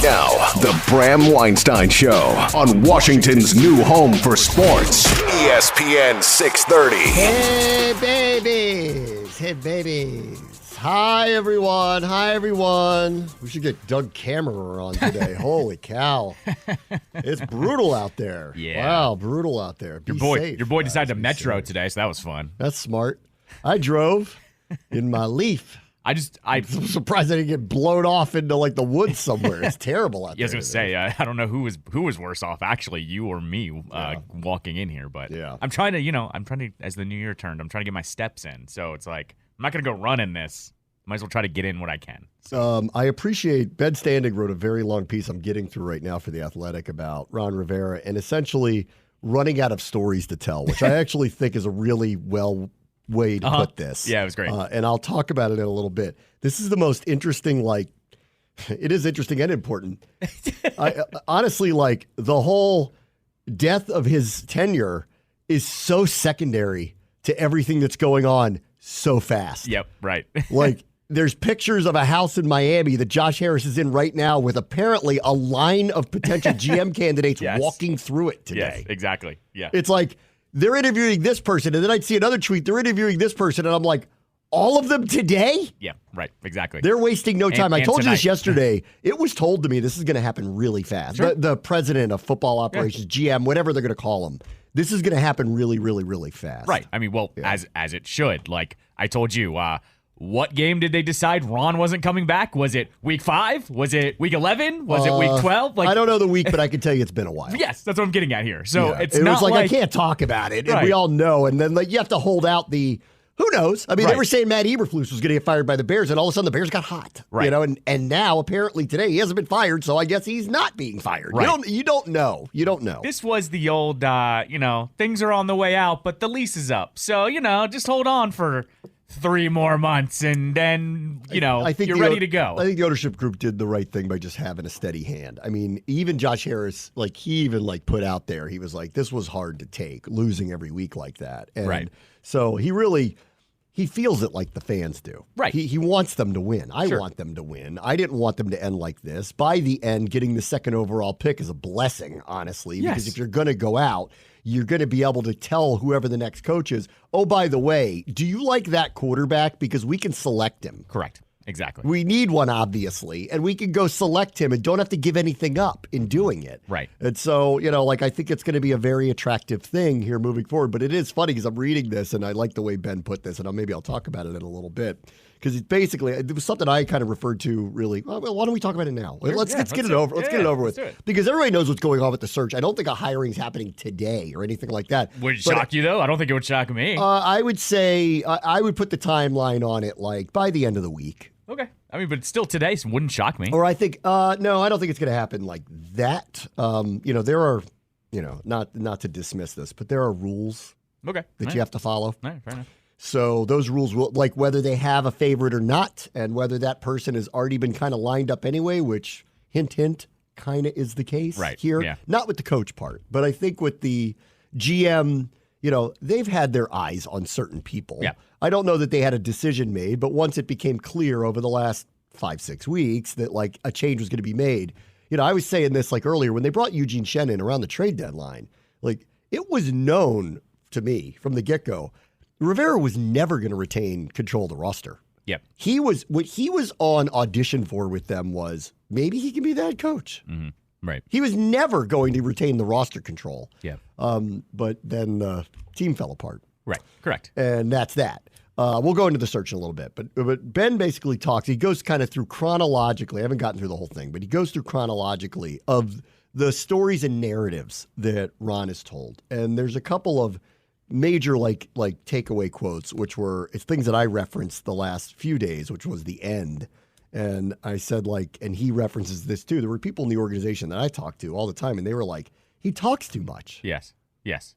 Now, the Bram Weinstein Show on Washington's new home for sports, ESPN 630. Hey, babies. Hey, babies. Hi, everyone. Hi, everyone. We should get Doug Kammerer on today. Holy cow. It's brutal out there. Yeah. Wow, brutal out there. Be safe, your boy decided to be metro safe. today, so that was fun. That's smart. I drove in my Leaf. I'm surprised I didn't get blown off into like the woods somewhere. It's terrible out there. I was going to say, I don't know who was worse off, actually, you or me walking in here. But yeah. I'm trying to, as the new year turned, I'm trying to get my steps in. So it's like, I'm not going to go run in this. Might as well try to get in what I can. So. I appreciate Ben Standing wrote a very long piece I'm getting through right now for The Athletic about Ron Rivera and essentially running out of stories to tell, which I actually think is a really way to put this. Yeah, it was great. And I'll talk about it in a little bit. This is the most interesting, it is interesting and important. Honestly, the whole death of his tenure is so secondary to everything that's going on so fast. Yep, right. There's pictures of a house in Miami that Josh Harris is in right now with apparently a line of potential GM candidates walking through it today. Yes, exactly. Yeah. It's like they're interviewing this person, and then I'd see another tweet, they're interviewing this person, and I'm like, all of them today? Yeah, right, exactly. They're wasting no time. I told you this tonight. yesterday. It was told to me this is going to happen really fast. Sure. The president of football operations, GM, whatever they're going to call him, this is going to happen really, really, really fast. Right. I mean, as it should. Like I told you, what game did they decide Ron wasn't coming back? Was it week 5? Was it week 11? Was it week 12? I don't know the week, but I can tell you it's been a while. Yes, that's what I'm getting at here. So it was like I can't talk about it, and Right. we all know. And then you have to hold out the who knows. I mean, they were saying Matt Eberflus was going to get fired by the Bears, and all of a sudden the Bears got hot. Right. And now apparently today he hasn't been fired, so I guess he's not being fired. Right. You don't know. You don't know. This was the old, things are on the way out, but the lease is up. So just hold on for 3 more months, and then, I think you're ready to go. I think the ownership group did the right thing by just having a steady hand. I mean, even Josh Harris, he even put out there, he was like, this was hard to take, losing every week like that. And right. So he feels it like the fans do. Right. He wants them to win. I Sure. want them to win. I didn't want them to end like this. By the end, getting the second overall pick is a blessing, honestly, because if you're going to go out, you're going to be able to tell whoever the next coach is, oh, by the way, do you like that quarterback? Because we can select him. Correct. Exactly. We need one, obviously, and we can go select him and don't have to give anything up in doing it. Right. And so, I think it's going to be a very attractive thing here moving forward. But it is funny because I'm reading this, and I like the way Ben put this, and maybe I'll talk about it in a little bit. Because it was something I kind of referred to really. Well, why don't we talk about it now? Sure. Let's get it over. Let's get it over with. Let's do it. Because everybody knows what's going on with the search. I don't think a hiring's happening today or anything like that. Would it shock you, though? I don't think it would shock me. I would say I would put the timeline on it by the end of the week. Okay. I mean, but still today wouldn't shock me. Or I think, no, I don't think it's going to happen like that. There are, not to dismiss this, but there are rules Okay. that you have to follow. All right, fair enough. So those rules will, whether they have a favorite or not, and whether that person has already been kind of lined up anyway, which, hint, hint, kind of is the case here. Yeah. Not with the coach part, but I think with the GM, they've had their eyes on certain people. Yeah. I don't know that they had a decision made, but once it became clear over the last 5-6 weeks that a change was going to be made, I was saying this earlier when they brought Eugene Shen in around the trade deadline, it was known to me from the get-go, Rivera was never going to retain control of the roster. Yep. What he was on audition for with them was maybe he can be the head coach. Mm-hmm. Right. He was never going to retain the roster control. Yeah. But then the team fell apart. Right. Correct. And that's that. We'll go into the search in a little bit. But Ben basically talks, he goes kind of through chronologically. I haven't gotten through the whole thing, but he goes through chronologically of the stories and narratives that Ron has told. And there's a couple of major takeaway quotes, which were it's things that I referenced the last few days, which was the end. And I said and he references this too. There were people in the organization that I talked to all the time, and they were like, he talks too much. Yes,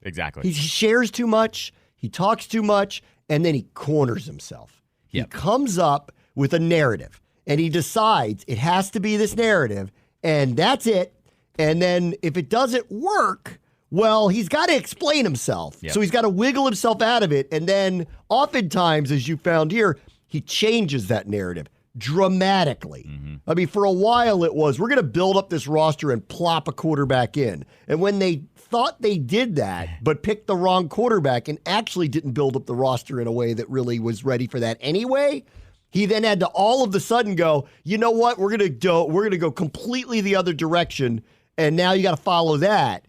exactly. He shares too much. He talks too much, and then he corners himself. Yep. He comes up with a narrative, and he decides it has to be this narrative, and that's it. And then if it doesn't work, well, he's got to explain himself. Yep. So he's got to wiggle himself out of it. And then oftentimes, as you found here, he changes that narrative dramatically. Mm-hmm. I mean, for a while it was, we're going to build up this roster and plop a quarterback in. And when they thought they did that, but picked the wrong quarterback and actually didn't build up the roster in a way that really was ready for that anyway, he then had to all of a sudden go, you know what, we're going to go completely the other direction, and now you got to follow that.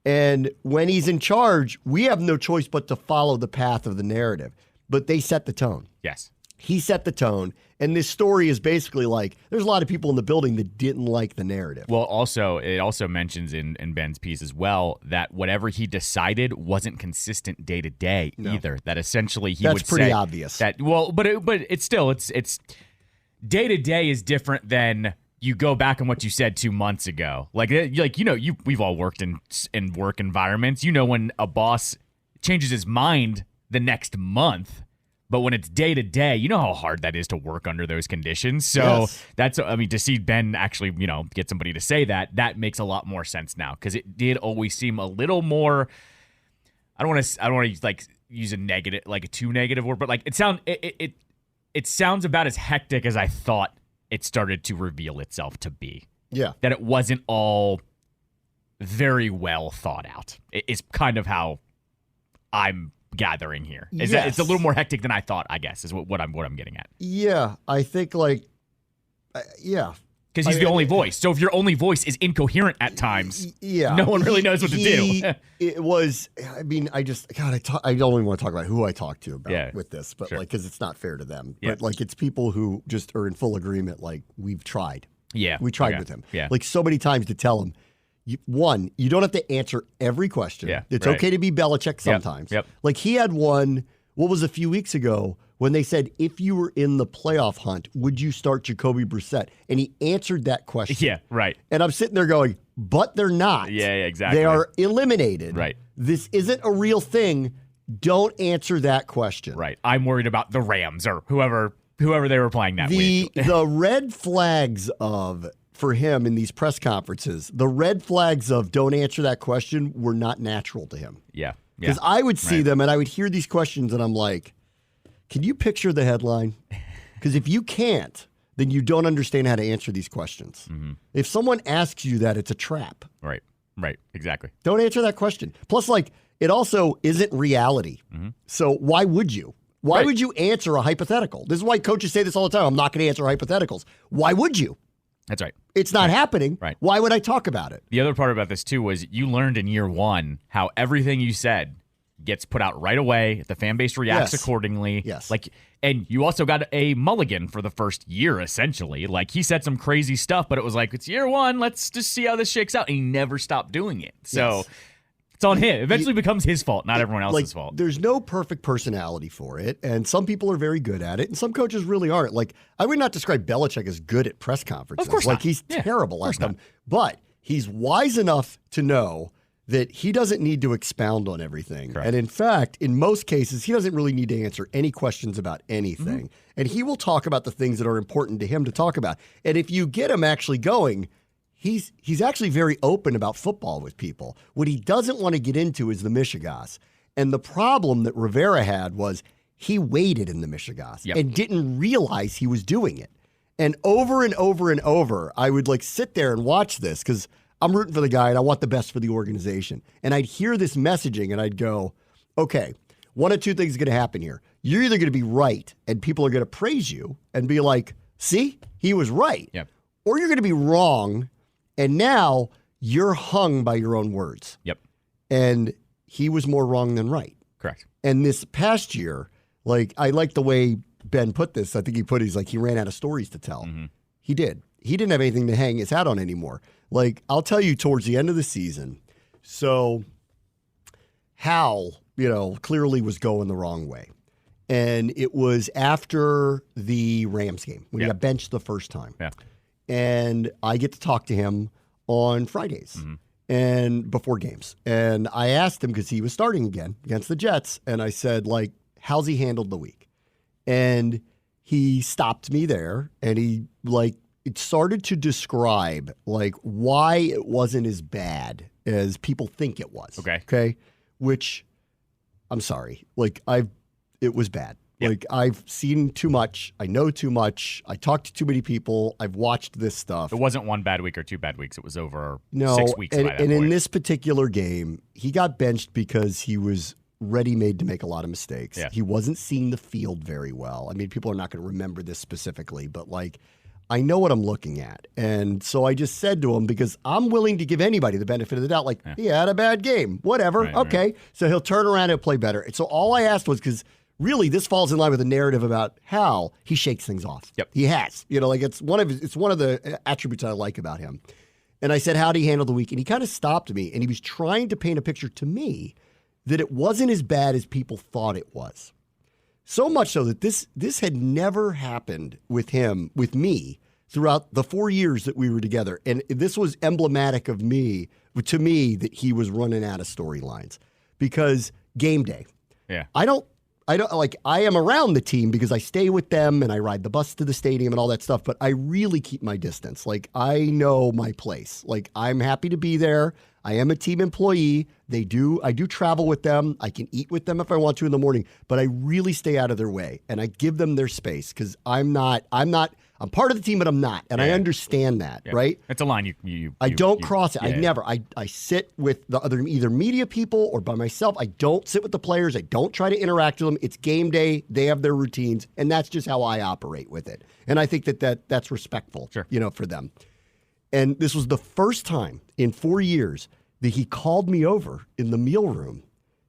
And when he's in charge, we have no choice but to follow the path of the narrative. But they set the tone. Yes. He set the tone. And this story is basically like, there's a lot of people in the building that didn't like the narrative. Well, it also mentions in Ben's piece as well that whatever he decided wasn't consistent day to day either. That essentially he would say. That's pretty obvious. But it's still day to day is different than you go back on what you said 2 months ago. We've all worked in work environments. You know when a boss changes his mind the next month. But when it's day to day, you know how hard that is to work under those conditions. So to see Ben actually, get somebody to say that makes a lot more sense now, because it did always seem a little more. I don't want to use a negative, like a too negative word, but it sounds about as hectic as I thought it started to reveal itself to be. Yeah, that it wasn't all very well thought out. It's kind of how I'm gathering here. It's a little more hectic than I thought, I guess, is what I'm getting at. Yeah, I think because he's the only voice. So if your only voice is incoherent at times, no one really knows what to do. It was. I mean, I don't even want to talk about who I talked to about with this, but because it's not fair to them. Yeah. But it's people who just are in full agreement. We've tried. Yeah, we tried with him. Yeah, so many times to tell him. One, you don't have to answer every question. Yeah, it's okay to be Belichick sometimes. Yep. He had one, what was a few weeks ago, when they said, if you were in the playoff hunt, would you start Jacoby Brissett? And he answered that question. Yeah, right. And I'm sitting there going, but they're not. Yeah, exactly. They are eliminated. Right. This isn't a real thing. Don't answer that question. Right. I'm worried about the Rams or whoever they were playing that week. The red flags for him in these press conferences, the red flags of don't answer that question were not natural to him. Yeah. Because I would see them and I would hear these questions and I'm like, can you picture the headline? Because if you can't, then you don't understand how to answer these questions. Mm-hmm. If someone asks you that, it's a trap. Right. Exactly. Don't answer that question. Plus, it also isn't reality. Mm-hmm. So why would you? Why would you answer a hypothetical? This is why coaches say this all the time. I'm not going to answer hypotheticals. Why would you? That's right. It's not happening. Right. Why would I talk about it? The other part about this, too, was you learned in year one how everything you said gets put out right away. The fan base reacts accordingly. Yes. And you also got a mulligan for the first year, essentially. He said some crazy stuff, but it was it's year one. Let's just see how this shakes out. And he never stopped doing it. So it's on him. It eventually becomes his fault, not everyone else's fault. There's no perfect personality for it, and some people are very good at it, and some coaches really aren't. I would not describe Belichick as good at press conferences. Of course not. He's terrible at them. But he's wise enough to know that he doesn't need to expound on everything. Correct. And in fact, in most cases, he doesn't really need to answer any questions about anything. Mm-hmm. And he will talk about the things that are important to him to talk about. And if you get him actually going, He's actually very open about football with people. What he doesn't want to get into is the Michigas. And the problem that Rivera had was he waited in the Michigas and didn't realize he was doing it. And over and over and over, I would sit there and watch this because I'm rooting for the guy and I want the best for the organization. And I'd hear this messaging and I'd go, okay, one of two things is going to happen here. You're either going to be right and people are going to praise you and be like, see, he was right. Yep. Or you're going to be wrong. And now you're hung by your own words. Yep. And he was more wrong than right. Correct. And this past year, I like the way Ben put this. I think he ran out of stories to tell. Mm-hmm. He did. He didn't have anything to hang his hat on anymore. I'll tell you towards the end of the season, so Hal, clearly was going the wrong way. And it was after the Rams game when he got benched the first time. Yeah. And I get to talk to him on Fridays and before games. And I asked him because he was starting again against the Jets. And I said, how's he handled the week? And he stopped me there and he it started to describe why it wasn't as bad as people think it was. Okay. Okay. Which I'm sorry. It was bad. Yep. Like, I've seen too much. I know too much. I talked to too many people. I've watched this stuff. It wasn't one bad week or 2 bad weeks. It was over No, 6 weeks by that and point. in this particular game, he got benched because he was ready-made to make a lot of mistakes. Yeah. He wasn't seeing the field very well. I mean, people are not going to remember this specifically, but, like, I know what I'm looking at. And so I just said to him, because I'm willing to give anybody the benefit of the doubt, like, he had a bad game. Whatever. Right, okay. right. So he'll turn around and play better. And so all I asked was, because really this falls in line with the narrative about how he shakes things off. Yep. He has. You know, like, it's one of the attributes I like about him. And I said, how'd he handle the week? And he kind of stopped me, and he was trying to paint a picture to me that it wasn't as bad as people thought it was. So much so that this had never happened with me, throughout the 4 years that we were together. And this was emblematic of to me, that he was running out of storylines. Because game day. Yeah. I am around the team because I stay with them and I ride the bus to the stadium and all that stuff, but I really keep my distance. Like, I know my place. Like, I'm happy to be there. I am a team employee. I do travel with them. I can eat with them if I want to in the morning, but I really stay out of their way and I give them their space because I'm part of the team, but I'm not. And I understand that, right? It's a line I don't cross it. Yeah, I never. I sit with the other either media people or by myself. I don't sit with the players. I don't try to interact with them. It's game day. They have their routines, and that's just how I operate with it. And I think that's respectful, Sure. For them. And this was the first time in 4 years that he called me over in the meal room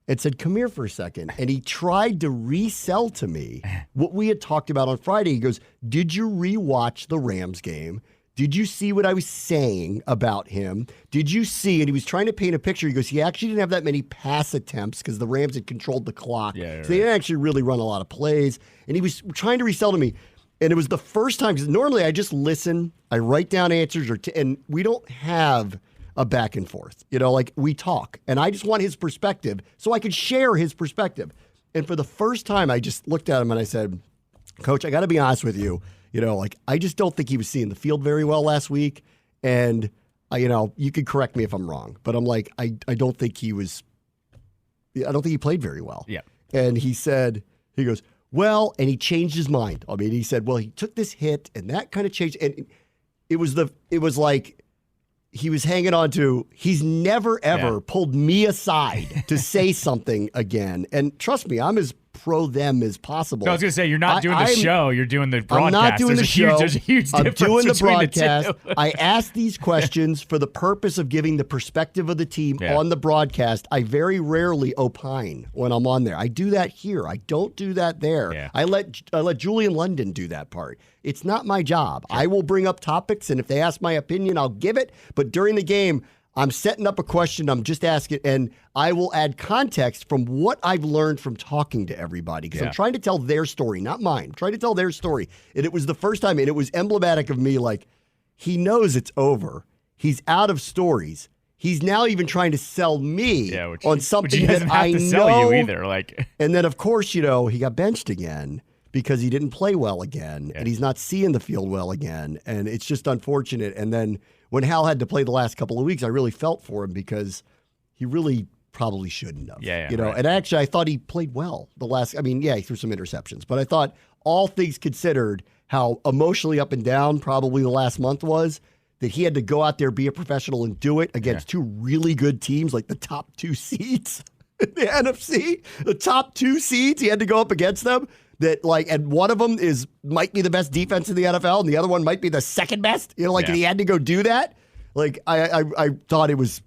and said, come here for a second. And he tried to resell to me what we had talked about on Friday. He goes, did you rewatch the Rams game? Did you see what I was saying about him? Did you see? And he was trying to paint a picture. He goes, he actually didn't have that many pass attempts because the Rams had controlled the clock. Yeah, so they didn't actually really run a lot of plays. And he was trying to resell to me. And it was the first time, because normally I just listen, I write down answers, and we don't have a back and forth. Like, we talk. And I just want his perspective so I could share his perspective. And for the first time, I just looked at him and I said, Coach, I got to be honest with you. I just don't think he was seeing the field very well last week. And, you could correct me if I'm wrong. But I'm like, I don't think he played very well. Yeah. And he goes, well, and he changed his mind. I mean, he said, well, he took this hit and that kind of changed. And it was like he was hanging on to, he's never, ever pulled me aside to say something again. And trust me, I'm as pro them as possible. I was going to say, you're not doing the show, you're doing the broadcast. I'm not doing the show. There's a huge I'm difference doing the between broadcast. The two. I ask these questions for the purpose of giving the perspective of the team on the broadcast. I very rarely opine when I'm on there. I do that here. I don't do that there. Yeah. I let Julian London do that part. It's not my job. Sure. I will bring up topics, and if they ask my opinion, I'll give it. But during the game, I'm setting up a question. I'm just asking, and I will add context from what I've learned from talking to everybody because I'm trying to tell their story, not mine. I'm trying to tell their story. And it was the first time, and it was emblematic of me. Like, he knows it's over. He's out of stories. He's now even trying to sell me on something that I know. Sell you either. Like, and then of course, he got benched again because he didn't play well again, and he's not seeing the field well again, and it's just unfortunate. And then when Hal had to play the last couple of weeks, I really felt for him because he really probably shouldn't have. Right. And actually, I thought he played well he threw some interceptions, but I thought all things considered, how emotionally up and down probably the last month was, that he had to go out there, be a professional, and do it against two really good teams, like the top 2 seeds in the NFC, the top 2 seeds. He had to go up against them. And one of them might be the best defense in the NFL, and the other one might be the second best. And he had to go do that. Like, I thought it was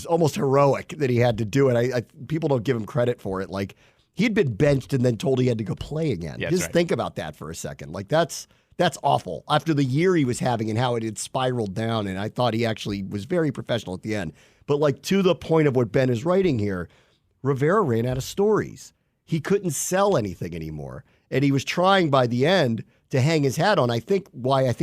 almost heroic that he had to do it. People don't give him credit for it. Like, he'd been benched and then told he had to go play again. Yeah, just think about that for a second. Like, that's awful. After the year he was having and how it had spiraled down, and I thought he actually was very professional at the end. But to the point of what Ben is writing here, Rivera ran out of stories. He couldn't sell anything anymore. And he was trying by the end to hang his hat on. I think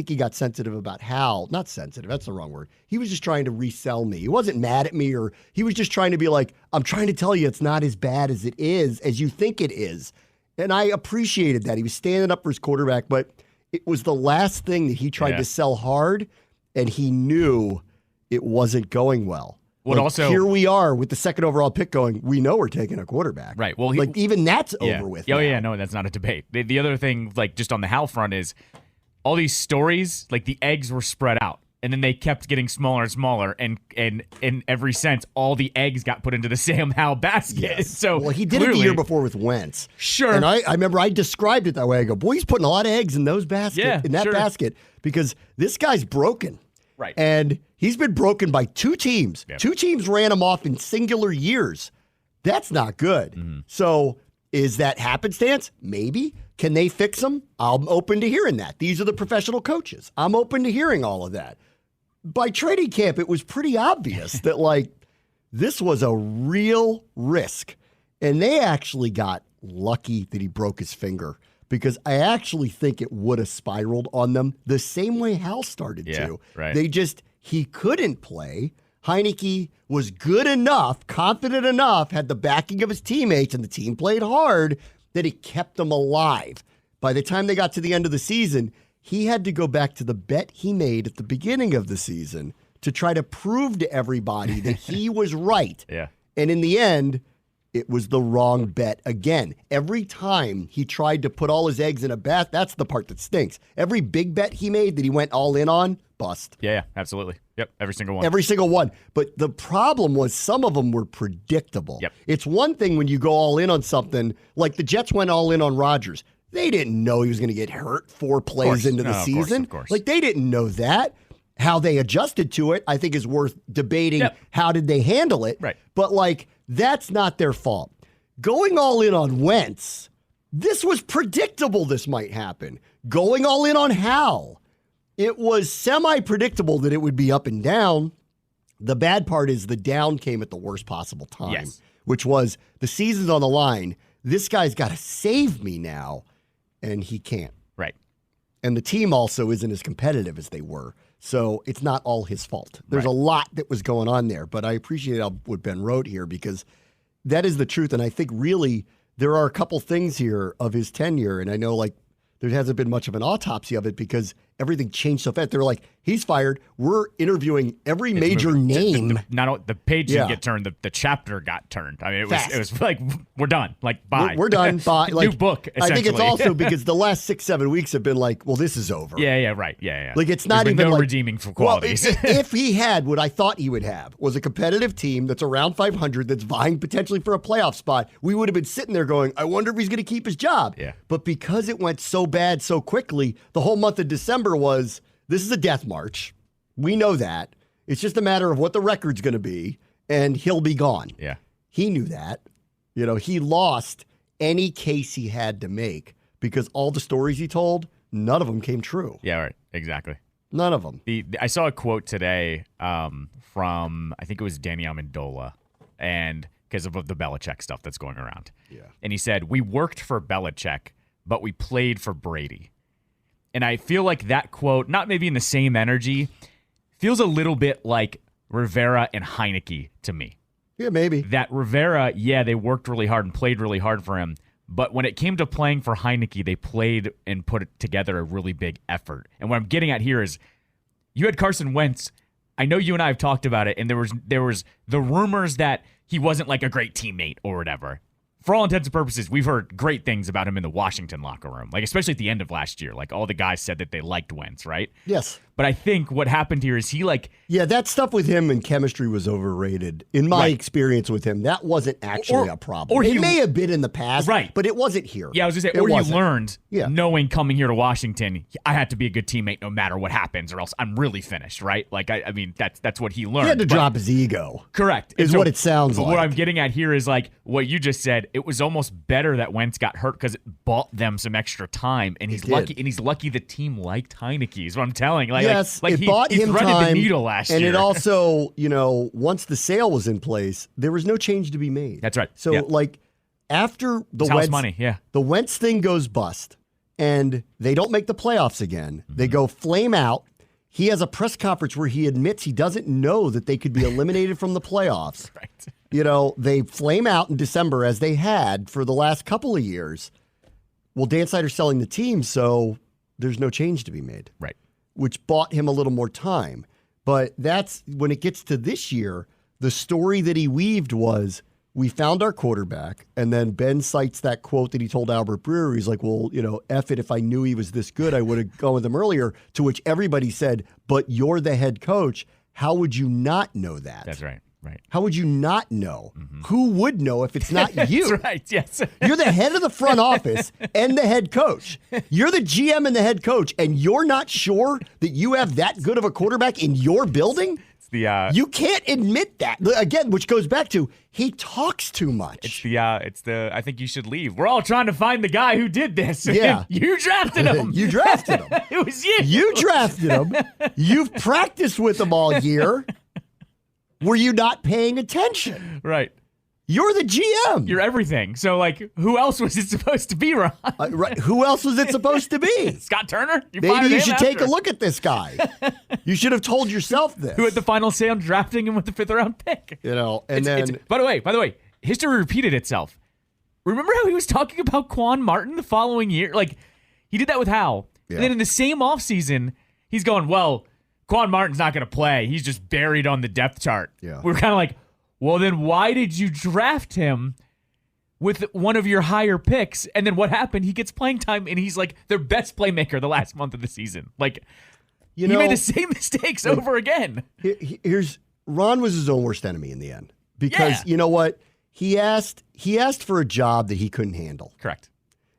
he got sensitive about Hal. Not sensitive, that's the wrong word. He was just trying to resell me. He wasn't mad at me, or he was just trying to be like, I'm trying to tell you it's not as bad as it is, as you think it is. And I appreciated that. He was standing up for his quarterback, but it was the last thing that he tried to sell hard, and he knew it wasn't going well. Here we are with the second overall pick going, we know we're taking a quarterback. Right. Well, even that's over with. Oh, now. yeah, no, that's not a debate. The other thing, just on the Hal front is all these stories, the eggs were spread out. And then they kept getting smaller and smaller, and in every sense, all the eggs got put into the Sam Howell basket. Yes. So he did it the year before with Wentz. Sure. And I remember I described it that way. I go, boy, he's putting a lot of eggs in those baskets, basket, because this guy's broken. Right. And he's been broken by two teams. Yep. Two teams ran him off in singular years. That's not good. Mm-hmm. So is that happenstance? Maybe. Can they fix him? I'm open to hearing that. These are the professional coaches. I'm open to hearing all of that. By training camp, it was pretty obvious that, this was a real risk. And they actually got lucky that he broke his finger, because I actually think it would have spiraled on them the same way Hal started to. Right. He couldn't play. Heineke was good enough, confident enough, had the backing of his teammates, and the team played hard, that it kept them alive. By the time they got to the end of the season, he had to go back to the bet he made at the beginning of the season to try to prove to everybody that he was right. Yeah. And in the end, it was the wrong bet again. Every time he tried to put all his eggs in a basket, that's the part that stinks. Every big bet he made that he went all in on, bust. Yeah, absolutely. Yep, every single one. Every single one. But the problem was some of them were predictable. Yep. It's one thing when you go all in on something, like the Jets went all in on Rodgers. They didn't know he was going to get hurt 4 plays into the season. Of course. They didn't know that. How they adjusted to it, I think, is worth debating. Yep. How did they handle it? Right. But, that's not their fault. Going all in on Wentz, this was predictable this might happen. Going all in on Hal, it was semi-predictable that it would be up and down. The bad part is the down came at the worst possible time, which was the season's on the line. This guy's got to save me now. And he can't. Right. And the team also isn't as competitive as they were. So it's not all his fault. There's a lot that was going on there. But I appreciate what Ben wrote here, because that is the truth. And I think really there are a couple things here of his tenure. And I know there hasn't been much of an autopsy of it because everything changed so fast. They're like, he's fired. We're interviewing every major name. The page didn't get turned. The chapter got turned. I mean, it was we're done. Bye. We're done. Bye. New book, I think it's also because the last 6-7 weeks have been this is over. Yeah, right. Yeah. It's not even no redeeming for qualities. Well, if he had what I thought he would have was a competitive team that's around 500, that's vying potentially for a playoff spot, we would have been sitting there going, I wonder if he's going to keep his job. Yeah. But because it went so bad so quickly, the whole month of December was, this is a death march. We know that. It's just a matter of what the record's going to be, and he'll be gone. Yeah. He knew that. He lost any case he had to make because all the stories he told, none of them came true. Yeah, right. Exactly. None of them. I saw a quote today from, I think it was Danny Amendola, and because of the Belichick stuff that's going around. Yeah. And he said, we worked for Belichick, but we played for Brady. And I feel like that quote, not maybe in the same energy, feels a little bit like Rivera and Heineke to me. Yeah, maybe. That Rivera, they worked really hard and played really hard for him. But when it came to playing for Heineke, they played and put together a really big effort. And what I'm getting at here is you had Carson Wentz. I know you and I have talked about it, and there was the rumors that he wasn't a great teammate or whatever. For all intents and purposes, we've heard great things about him in the Washington locker room, especially at the end of last year. All the guys said that they liked Wentz, right? Yes. But I think what happened here is he Yeah, that stuff with him and chemistry was overrated. In my experience with him, that wasn't actually a problem. Or it may have been in the past, but it wasn't here. Yeah, I was going to say, you learned, knowing coming here to Washington, I had to be a good teammate no matter what happens, or else I'm really finished, right? I mean, that's what he learned. He had to drop his ego. Correct. Is what it sounds like. What I'm getting at here is what you just said. It was almost better that Wentz got hurt because it bought them some extra time, and he's lucky. And he's lucky the team liked Heineke. Is what I'm telling. It bought him time, the needle last year. And it also, once the sale was in place, there was no change to be made. That's right. So, after the Wentz money, the Wentz thing goes bust, and they don't make the playoffs again. Mm-hmm. They go flame out. He has a press conference where he admits he doesn't know that they could be eliminated from the playoffs. Right. They flame out in December as they had for the last couple of years. Well, Dan Snyder's selling the team, so there's no change to be made. Right. Which bought him a little more time. But that's when it gets to this year, The story that he weaved was, we found our quarterback, and then Ben cites that quote that he told Albert Breer. He's like, well, F it, if I knew he was this good, I would have gone with him earlier, to which everybody said, but you're the head coach. How would you not know that? That's right. Right. How would you not know? Who would know if it's not you? That's right, yes. You're the head of the front office and the head coach. You're the GM and the head coach, and you're not sure that you have that good of a quarterback in your building? You can't admit that. Again, which goes back to, he talks too much. It's the I think you should leave. We're all trying to find the guy who did this. Yeah. You drafted him. You drafted him. It was you. You drafted him. You've practiced with him all year. Were you not paying attention? Right. You're the GM. You're everything. So, who else was it supposed to be, Ron? Right. Who else was it supposed to be? Scott Turner? Maybe you should take a look at this guy. You should have told yourself this. Who had the final say on drafting him with the 5th-round pick? By the way, history repeated itself. Remember how he was talking about Quan Martin the following year? He did that with Hal. Yeah. And then in the same offseason, he's going, well, Quan Martin's not going to play. He's just buried on the depth chart. Yeah. We're kind of like, well, then why did you draft him with one of your higher picks? And then what happened? He gets playing time, and he's their best playmaker the last month of the season. He made the same mistakes over again. Ron was his own worst enemy in the end. Because you know what? He asked for a job that he couldn't handle. Correct.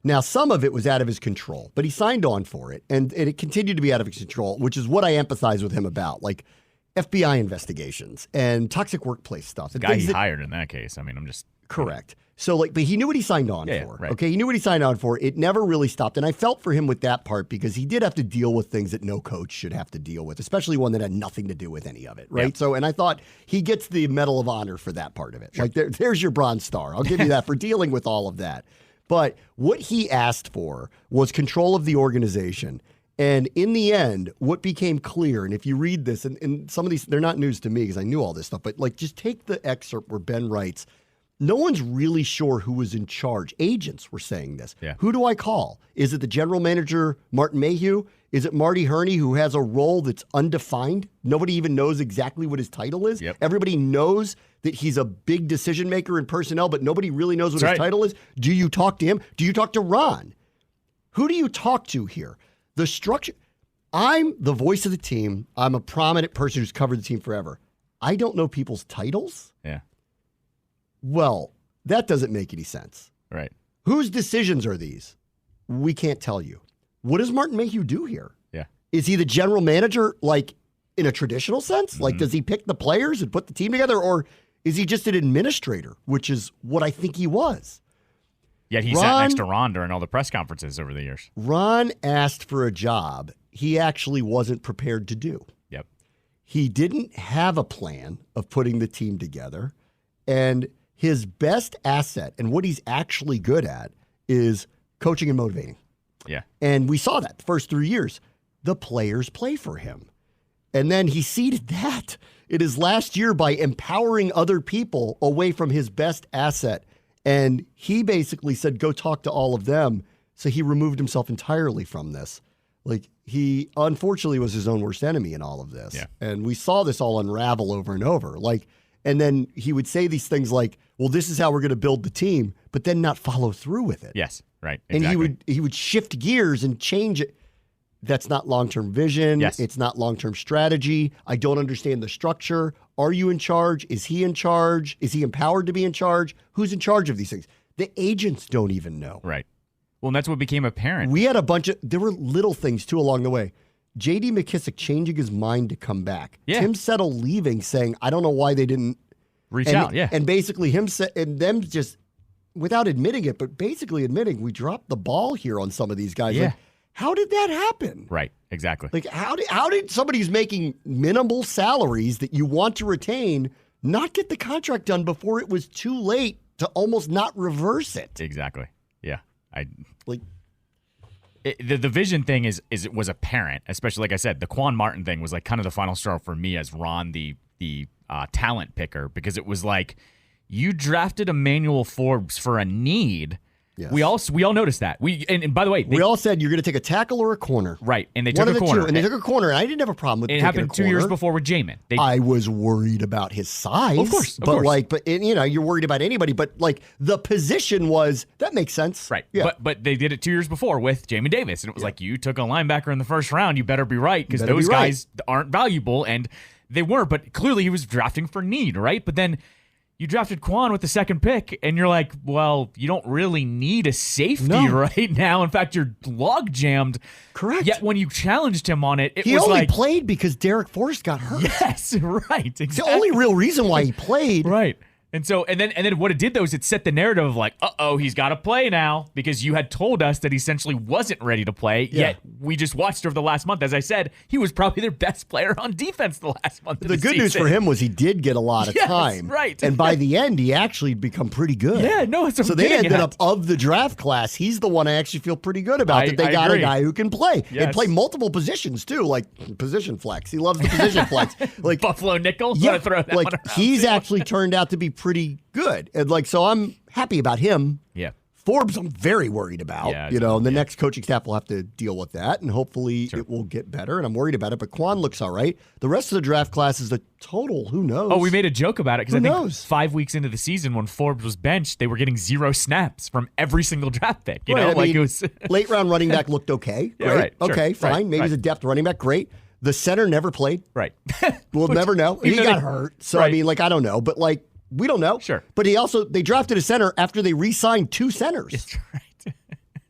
Now, some of it was out of his control, but he signed on for it, and it continued to be out of his control, which is what I empathize with him about, FBI investigations and toxic workplace stuff. The guy he hired in that case. I'm just... Correct. So, but he knew what he signed on for. Right. Okay, he knew what he signed on for. It never really stopped, and I felt for him with that part because he did have to deal with things that no coach should have to deal with, especially one that had nothing to do with any of it, right? Yeah. So, and I thought he gets the Medal of Honor for that part of it. Sure. There's your Bronze Star. I'll give you that for dealing with all of that. But what he asked for was control of the organization. And in the end, what became clear, and if you read this, and some of these, they're not news to me because I knew all this stuff, but just take the excerpt where Ben writes, no one's really sure who was in charge. Agents were saying this. Yeah. Who do I call? Is it the general manager, Martin Mayhew? Is it Marty Herney, who has a role that's undefined? Nobody even knows exactly what his title is. Yep. Everybody knows that he's a big decision maker in personnel, but nobody really knows what his title is. Do you talk to him? Do you talk to Ron? Who do you talk to here? The structure. I'm the voice of the team. I'm a prominent person who's covered the team forever. I don't know people's titles. Yeah. Well, that doesn't make any sense. Right. Whose decisions are these? We can't tell you. What does Martin Mayhew do here? Yeah. Is he the general manager, in a traditional sense? Does he pick the players and put the team together? Or is he just an administrator, which is what I think he was? Yet he sat next to Ron during all the press conferences over the years. Ron asked for a job he actually wasn't prepared to do. Yep. He didn't have a plan of putting the team together. And his best asset and what he's actually good at is coaching and motivating. Yeah. And we saw that the first 3 years. The players play for him. And then he seeded that in his last year by empowering other people away from his best asset. And he basically said, go talk to all of them. So he removed himself entirely from this. He unfortunately was his own worst enemy in all of this. Yeah. And we saw this all unravel over and over. And then he would say these things like, well, this is how we're going to build the team, but then not follow through with it. Yes, right. Exactly. And he would shift gears and change it. That's not long-term vision. Yes. It's not long-term strategy. I don't understand the structure. Are you in charge? Is he in charge? Is he empowered to be in charge? Who's in charge of these things? The agents don't even know. Right. Well, and that's what became apparent. We had there were little things too along the way. J.D. McKissick changing his mind to come back. Yeah. Tim Settle leaving, saying, I don't know why they didn't reach out. Yeah. And basically and them just, without admitting it, but basically admitting we dropped the ball here on some of these guys. Yeah. How did that happen? Right. Exactly. How did somebody who's making minimal salaries that you want to retain not get the contract done before it was too late to almost not reverse it? Exactly. Yeah. The vision thing it was apparent, especially like I said, the Quan Martin thing was kind of the final straw for me as Ron, the talent picker, because it was you drafted Emmanuel Forbes for a need, Yes. We all noticed that. And by the way, we all said you're going to take a tackle or a corner. Right, and they One took of a the corner. two, and they took a corner, and I didn't have a problem with it. It happened 2 years before with Jamin. I was worried about his size. Of course. You're worried about anybody, but like the position was, that makes sense. Right. Yeah. But they did it 2 years before with Jamin Davis, and it was like, you took a linebacker in the first round, you better be right, because those guys aren't valuable, and they weren't, but clearly he was drafting for need, right? But then you drafted Quan with the second pick, and you're like, well, you don't really need a safety right now. In fact, you're log jammed. Correct. Yet when you challenged him on it, he was only played because Derek Forrest got hurt. Yes, right. Exactly. It's the only real reason why he played. Right. And then what it did, though, is it set the narrative of like, he's got to play now, because you had told us that he essentially wasn't ready to play. Yeah. Yet we just watched over the last month. As I said, he was probably their best player on defense the last month of the good season. news for him was he did get a lot of time. Right. And by the end, he actually had become pretty good. Yeah, no, it's so they ended up of the draft class. He's the one I actually feel pretty good about, that they got a guy who can play and play multiple positions too, like position flex. He loves the position flex, like Buffalo nickel. Yeah, throw that like one around he's actually turned out to be pretty good, and like so I'm happy about him. Yeah. Forbes, I'm very worried about. Yeah, and the next coaching staff will have to deal with that, and hopefully it will get better. And I'm worried about it. But Quan looks all right. The rest of the draft class is the total. Who knows? Oh, we made a joke about it because I think 5 weeks into the season, when Forbes was benched, they were getting 0 snaps from every single draft pick. You know, it was late round running back looked okay. Yeah, right. Right. Okay, sure. fine. Right. Maybe he's a depth running back. Great. The center never played. Right. We'll never know. He got hurt. So I mean, I don't know, but we don't know. Sure. But they drafted a center after they re-signed 2 centers. That's right.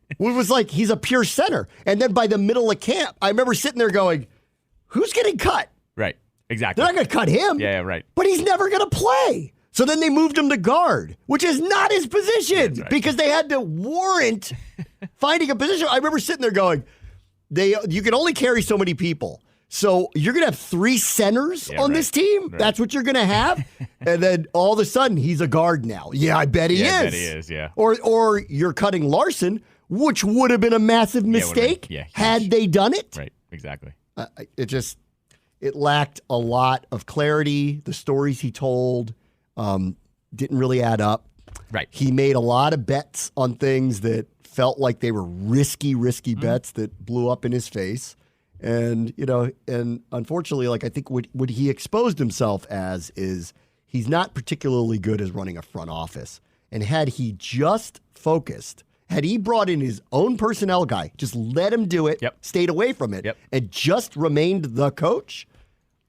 It was like he's a pure center. And then by the middle of camp, I remember sitting there going, who's getting cut? Right. Exactly. They're not going to cut him. Yeah, right. But he's never going to play. So then they moved him to guard, which is not his position because they had to warrant finding a position. I remember sitting there going, you can only carry so many people. So you're going to have 3 centers on this team? Right. That's what you're going to have? And then all of a sudden, he's a guard now. Yeah, I bet he is. I bet he is, yeah. Or you're cutting Larson, which would have been a massive mistake had they done it. Right, exactly. It lacked a lot of clarity. The stories he told didn't really add up. Right. He made a lot of bets on things that felt like they were risky bets that blew up in his face. And, and unfortunately, I think what he exposed himself as is he's not particularly good as running a front office. And had he just focused, had he brought in his own personnel guy, just let him do it, stayed away from it, and just remained the coach,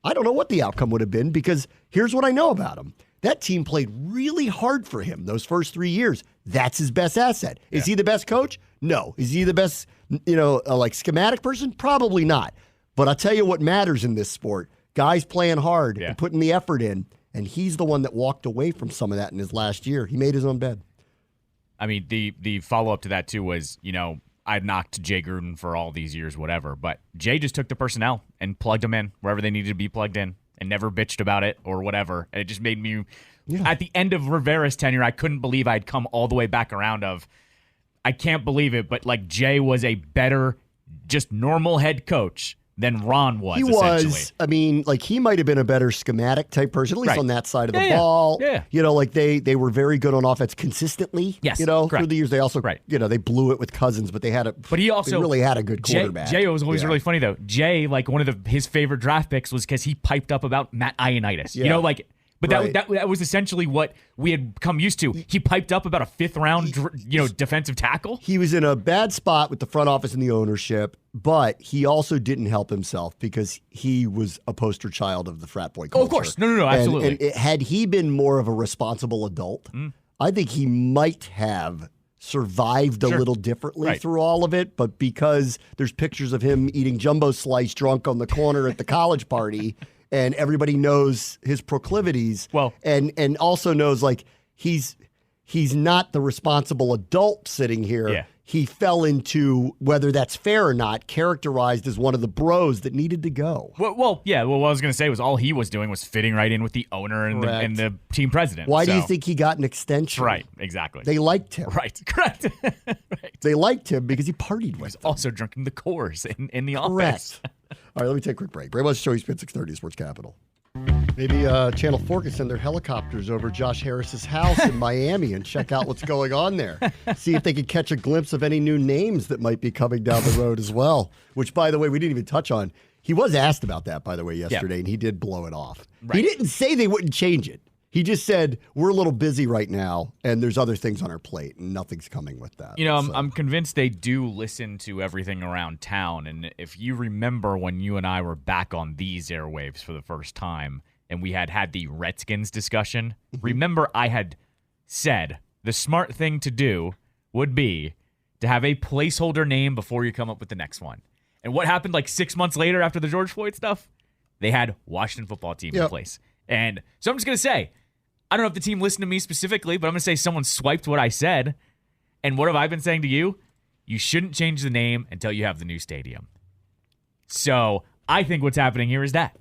I don't know what the outcome would have been, because here's what I know about him. That team played really hard for him those first 3 years. That's his best asset. Is he the best coach? No. Is he the best, schematic person? Probably not. But I'll tell you what matters in this sport. Guys playing hard and putting the effort in, and he's the one that walked away from some of that in his last year. He made his own bed. I mean, the follow-up to that, too, was, I'd knocked Jay Gruden for all these years, whatever, but Jay just took the personnel and plugged them in wherever they needed to be plugged in and never bitched about it or whatever. And it just made me, at the end of Rivera's tenure, I couldn't believe I'd come all the way back around I can't believe it, but Jay was a better, just normal head coach than Ron was, essentially. I mean, he might have been a better schematic type person, at least on that side of the ball. Yeah. They were very good on offense consistently. Yes, through the years. They also, they blew it with Cousins, but they really had a good quarterback. Jay was always really funny, though. Jay, one of his favorite draft picks was because he piped up about Matt Ioannidis. Yeah. But that was essentially what we had come used to. He piped up about a 5th round, defensive tackle. He was in a bad spot with the front office and the ownership, but he also didn't help himself because he was a poster child of the frat boy culture. Oh, of course. No, absolutely. And had he been more of a responsible adult, I think he might have survived a little differently through all of it. But because there's pictures of him eating jumbo slice drunk on the corner at the college party, and everybody knows his proclivities, and also knows he's not the responsible adult sitting here. Yeah. He fell into, whether that's fair or not, characterized as one of the bros that needed to go. Well, what I was going to say was all he was doing was fitting right in with the owner and the team president. Why do you think he got an extension? Right, exactly. They liked him. Right, correct. Right. They liked him because he partied with them. Also drinking the Coors in the office. Correct. All right, let me take a quick break. Brave Show, ESPN 630 Sports Capital. Maybe Channel 4 can send their helicopters over Josh Harris's house in Miami and check out what's going on there. See if they could catch a glimpse of any new names that might be coming down the road as well. Which, by the way, we didn't even touch on. He was asked about that, by the way, yesterday, and he did blow it off. Right. He didn't say they wouldn't change it. He just said, we're a little busy right now, and there's other things on our plate, and nothing's coming with that. You know, I'm convinced they do listen to everything around town, and if you remember when you and I were back on these airwaves for the first time, and we had the Redskins discussion, remember I had said the smart thing to do would be to have a placeholder name before you come up with the next one. And what happened like 6 months later after the George Floyd stuff? They had Washington football team in place. And so I'm just going to say, I don't know if the team listened to me specifically, but I'm going to say someone swiped what I said. And what have I been saying to you? You shouldn't change the name until you have the new stadium. So I think what's happening here is that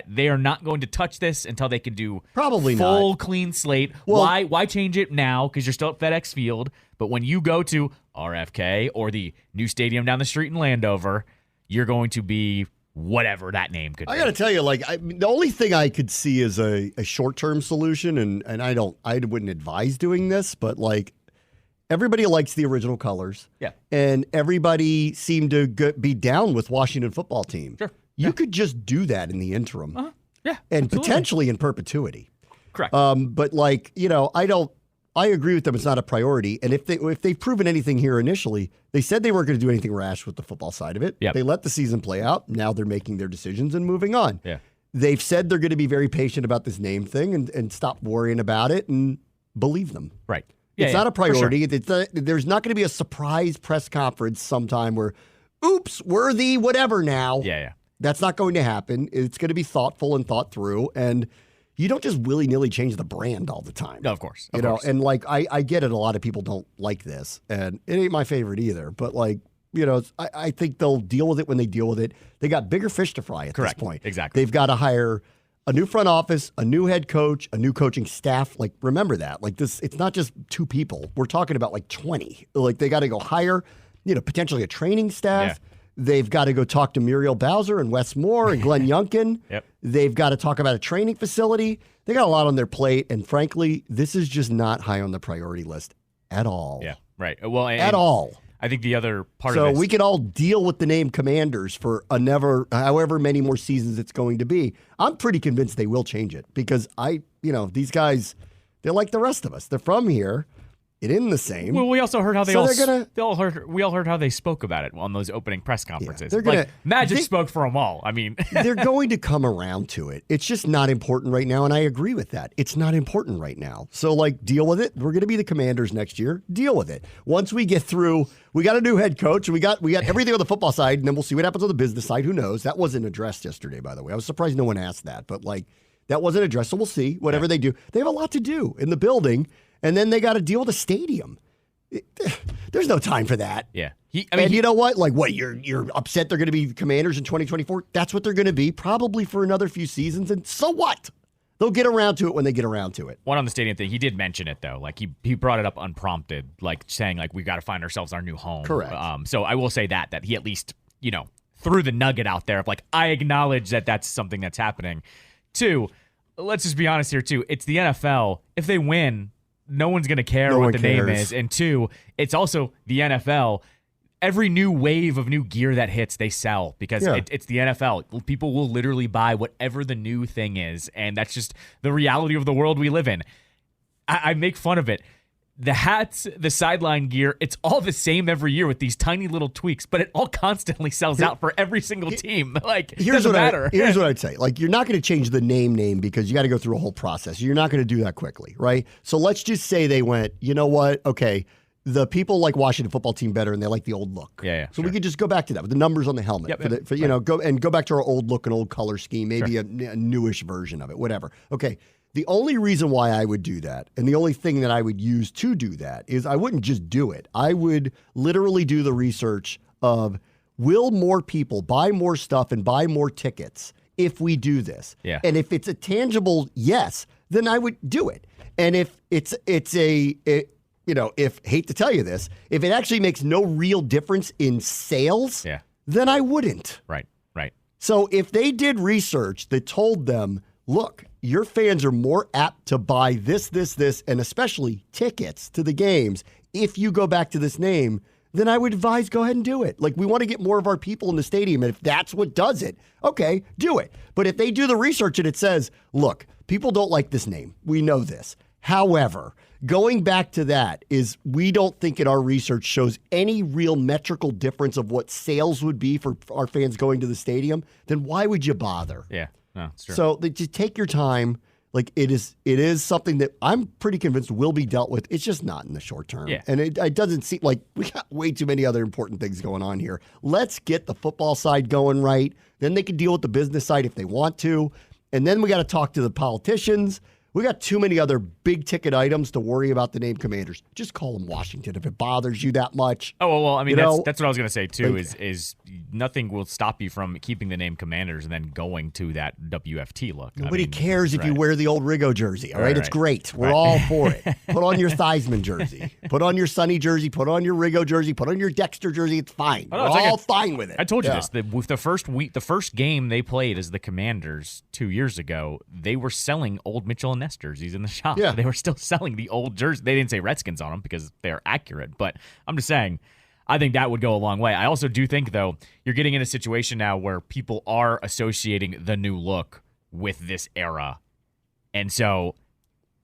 they are not going to touch this until they can do probably full not. Clean slate. Well, why change it now? Because you're still at FedEx Field. But when you go to RFK or the new stadium down the street in Landover, you're going to be whatever that name could be. I got to tell you, the only thing I could see is a short-term solution, and I wouldn't advise doing this, but everybody likes the original colors. Yeah. And everybody seemed to be down with Washington football team. Sure. You could just do that in the interim. Uh-huh. Yeah. And absolutely. potentially in perpetuity. Correct. But I agree with them. It's not a priority. And if they've proven anything here initially, they said they weren't going to do anything rash with the football side of it. Yep. They let the season play out. Now they're making their decisions and moving on. Yeah. They've said they're going to be very patient about this name thing and stop worrying about it and believe them. Right. It's not a priority. Sure. There's not going to be a surprise press conference sometime where, oops, we're the whatever now. Yeah. That's not going to happen. It's going to be thoughtful and thought through. And you don't just willy-nilly change the brand all the time. No, of course. You know, and I get it. A lot of people don't like this, and it ain't my favorite either. But I think they'll deal with it when they deal with it. They got bigger fish to fry at this point. Exactly. They've got to hire a new front office, a new head coach, a new coaching staff. Remember that. It's not just 2 people. We're talking about 20. They got to go hire, potentially a training staff. Yeah. They've got to go talk to Muriel Bowser and Wes Moore and Glenn Youngkin. Yep. They've got to talk about a training facility. They got a lot on their plate, and frankly, this is just not high on the priority list at all. Yeah, right. Well, at all. I think the other part of this. So we can all deal with the name Commanders for however many more seasons it's going to be. I'm pretty convinced they will change it because these guys, they're like the rest of us. They're from here. It isn't the same. Well, we also heard how we all heard how they spoke about it on those opening press conferences. Yeah, Magic spoke for them all. I mean, they're going to come around to it. It's just not important right now, and I agree with that. It's not important right now. So, deal with it. We're going to be the Commanders next year. Deal with it. Once we get through, we got a new head coach. We got everything on the football side, and then we'll see what happens on the business side. Who knows? That wasn't addressed yesterday, by the way. I was surprised no one asked that, but that wasn't addressed. So we'll see. Whatever they do, they have a lot to do in the building. And then they got to deal with a stadium. There's no time for that. Yeah. You know what? You're upset they're going to be Commanders in 2024? That's what they're going to be, probably for another few seasons. And so what? They'll get around to it when they get around to it. One on the stadium thing, he did mention it, though. He brought it up unprompted, saying, we got to find ourselves our new home. Correct. So I will say that he at least, threw the nugget out there of, I acknowledge that that's something that's happening. 2, let's just be honest here, too. It's the NFL. If they win, no one's going to care what the name is. And 2, it's also the NFL. Every new wave of new gear that hits, they sell because it's the NFL. People will literally buy whatever the new thing is. And that's just the reality of the world we live in. I make fun of it. The hats, the sideline gear, it's all the same every year with these tiny little tweaks, but it all constantly sells out for every single team. Here's what I'd say. You're not going to change the name because you got to go through a whole process. You're not going to do that quickly, right? So let's just say they went, you know what? Okay, the people like Washington football team better and they like the old look. Yeah. So we could just go back to that with the numbers on the helmet. Go back to our old look and old color scheme, maybe a newish version of it, whatever. Okay. The only reason why I would do that, and the only thing that I would use to do that, is I wouldn't just do it. I would literally do the research of, will more people buy more stuff and buy more tickets if we do this? Yeah. And if it's a tangible yes, then I would do it. And if hate to tell you this, if it actually makes no real difference in sales, then I wouldn't. Right. So if they did research that told them look, your fans are more apt to buy this, and especially tickets to the games if you go back to this name, then I would advise go ahead and do it. Like, we want to get more of our people in the stadium, and if that's what does it, okay, do it. But if they do the research and it says, look, people don't like this name, we know this. However, going back to that is we don't think in our research shows any real metrical difference of what sales would be for our fans going to the stadium, then why would you bother? Yeah, no, it's true. So just take your time. Like, it is something that I'm pretty convinced will be dealt with. It's just not in the short term. Yeah. And it doesn't seem like we got way too many other important things going on here. Let's get the football side going right. Then they can deal with the business side if they want to. And then we got to talk to the politicians. We got too many other big ticket items to worry about the name Commanders. Just call them Washington if it bothers you that much. Oh, well, I mean, that's what I was going to say, too, is nothing will stop you from keeping the name Commanders and then going to that WFT look. Nobody cares if you wear the old Rigo jersey, all right? It's great. We're all for it. Put on your Theismann jersey. Put on your Sonny jersey. Put on your Rigo jersey. Put on your Dexter jersey. It's fine. We're all fine with it. I told you this. With the first game they played as the Commanders 2 years ago, they were selling old Mitchell and Ness jerseys in the shop. Yeah. They were still selling the old jerseys. They didn't say Redskins on them because they're accurate, but I'm just saying, I think that would go a long way. I also do think, though, you're getting in a situation now where people are associating the new look with this era. And so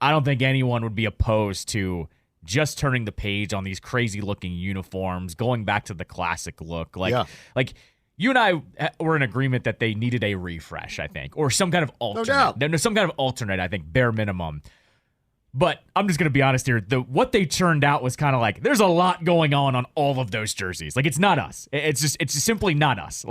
I don't think anyone would be opposed to just turning the page on these crazy-looking uniforms, going back to the classic look. Like you and I were in agreement that they needed a refresh, I think, or some kind of alternate. No doubt. Some kind of alternate, I think, bare minimum. But I'm just going to be honest here. What they turned out was kind of like, there's a lot going on all of those jerseys. Like, it's not us. It's just simply not us.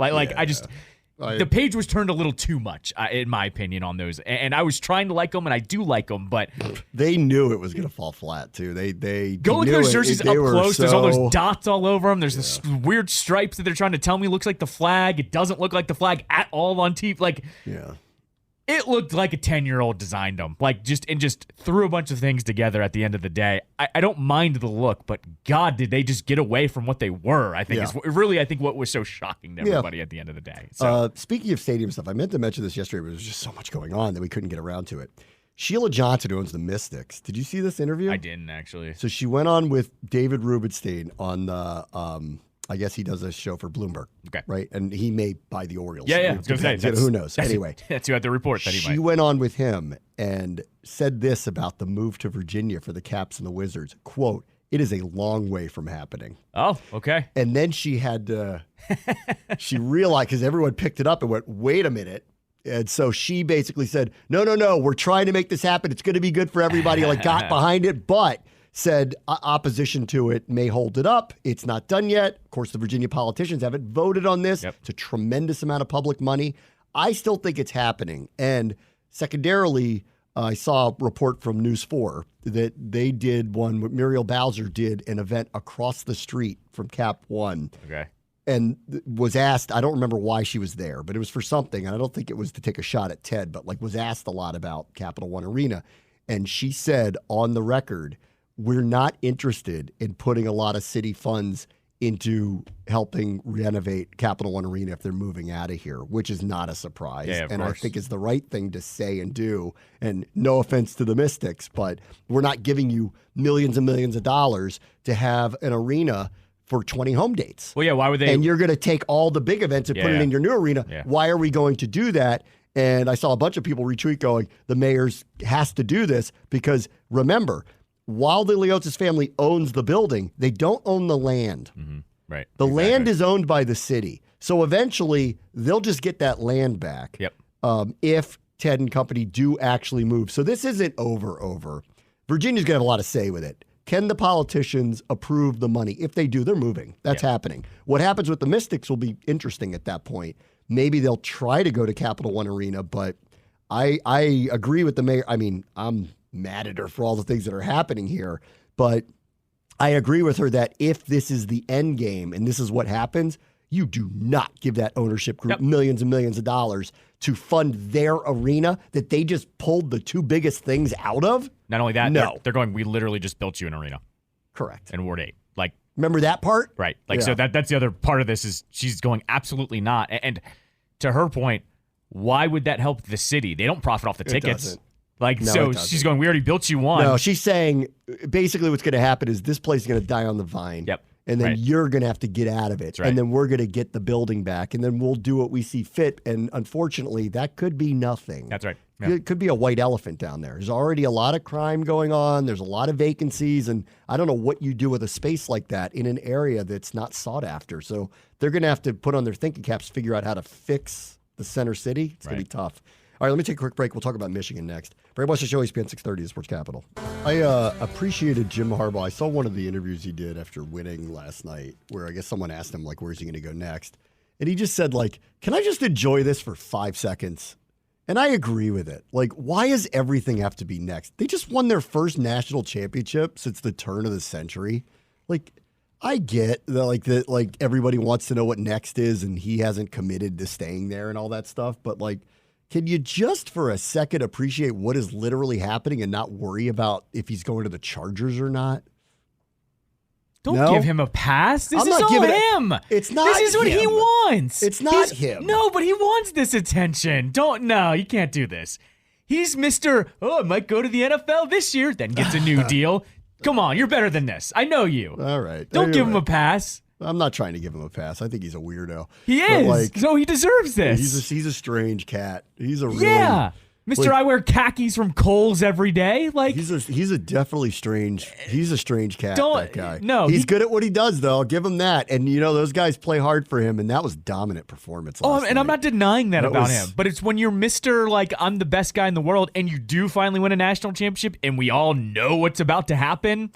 The page was turned a little too much, in my opinion, on those. And I was trying to like them, and I do like them, but they knew it was going to fall flat too. They go look at those jerseys up close. There's all those dots all over them. There's this weird stripes that they're trying to tell me looks like the flag. It doesn't look like the flag at all on TV. Like, yeah. It looked like a 10-year-old designed them, just threw a bunch of things together at the end of the day. I don't mind the look, but God, did they just get away from what they were, I think, is really, I think, what was so shocking to everybody at the end of the day. So. Speaking of stadium stuff, I meant to mention this yesterday, but there was just so much going on that we couldn't get around to it. Sheila Johnson, who owns the Mystics, did you see this interview? I didn't, actually. So she went on with David Rubenstein on the I guess he does a show for Bloomberg, right? And he may buy the Orioles. Yeah. I was going to say, who knows? Anyway, that's who had the report that he might. She went on with him and said this about the move to Virginia for the Caps and the Wizards. Quote, "It is a long way from happening." Oh, okay. And then she had to, she realized, because everyone picked it up and went, wait a minute. And so she basically said, no, we're trying to make this happen. It's going to be good for everybody. Like, got behind it, but said opposition to it may hold it up. It's not done yet. Of course, the Virginia politicians haven't voted on this. Yep. It's a tremendous amount of public money. I still think it's happening. And secondarily, I saw a report from News 4 that they did one, Muriel Bowser did an event across the street from Cap One. Okay. And was asked, I don't remember why she was there, but it was for something. And I don't think it was to take a shot at Ted, but was asked a lot about Capital One Arena. And she said on the record, we're not interested in putting a lot of city funds into helping renovate Capital One Arena if they're moving out of here, which is not a surprise. Yeah, of and course. I think is the right thing to say and do. And no offense to the Mystics, but we're not giving you millions and millions of dollars to have an arena for 20 home dates. Well, yeah, why would they? And you're going to take all the big events and put it in your new arena. Yeah. Why are we going to do that? And I saw a bunch of people retweet going, the mayor's has to do this because remember, while the Leotis family owns the building, they don't own the land. Mm-hmm. Right. The land is owned by the city. So eventually, they'll just get that land back. Yep. If Ted and company do actually move. So this isn't over. Virginia's going to have a lot to say with it. Can the politicians approve the money? If they do, they're moving. That's happening. What happens with the Mystics will be interesting at that point. Maybe they'll try to go to Capital One Arena, but I agree with the mayor. I mean, I'm mad at her for all the things that are happening here, but I agree with her that if this is the end game and this is what happens, you do not give that ownership group millions and millions of dollars to fund their arena that they just pulled the two biggest things out of. Not only that, they're going, we literally just built you an arena. Correct. In Ward 8. Remember that part? Right. So that's the other part of this is she's going, absolutely not. And to her point, why would that help the city? They don't profit off the tickets. Doesn't. Like, No, so it doesn't. she's going, we already built you one. No, she's saying basically what's going to happen is this place is going to die on the vine. Yep. And then Right. you're going to have to get out of it. right. And then we're going to get the building back. And then we'll do what we see fit. And unfortunately, that could be nothing. That's right. Yeah. It could be a white elephant down there. There's already a lot of crime going on. There's a lot of vacancies. And I don't know what you do with a space like that in an area that's not sought after. So they're going to have to put on their thinking caps, figure out how to fix the center city. It's going to be tough. All right, let me take a quick break. We'll talk about Michigan next. Very much the show, ESPN 630, the Sports Capital. I appreciated Jim Harbaugh. I saw one of the interviews he did after winning last night where I guess someone asked him, like, where's he going to go next? And he just said, like, can I just enjoy this for 5 seconds? And I agree with it. Like, why does everything have to be next? They just won their first national championship since the turn of the century. Like, I get that, like everybody wants to know what next is and he hasn't committed to staying there and all that stuff. But, like, can you just for a second appreciate what is literally happening and not worry about if he's going to the Chargers or not? Don't give him a pass. This I'm is not all giving him. It's not This is what he him. wants. It's not him. No, but he wants this attention. No, you can't do this. He's Mr. I might go to the NFL this year, then gets a new deal. Come on, you're better than this. I know you. All right. Don't give him a pass. I'm not trying to give him a pass. I think he's a weirdo. He But, is. like, So he deserves this. he's a strange cat. He's a really Mr. like- I wear khakis from Kohl's every day. Like he's a definitely strange. He's a strange cat. That guy. No, he's good at what he does though. I'll give him that. And you know those guys play hard for him, and that was dominant performance. Last and I'm night. not denying that about was- him. But it's when you're Mr. Like I'm the best guy in the world, and you do finally win a national championship, and we all know what's about to happen.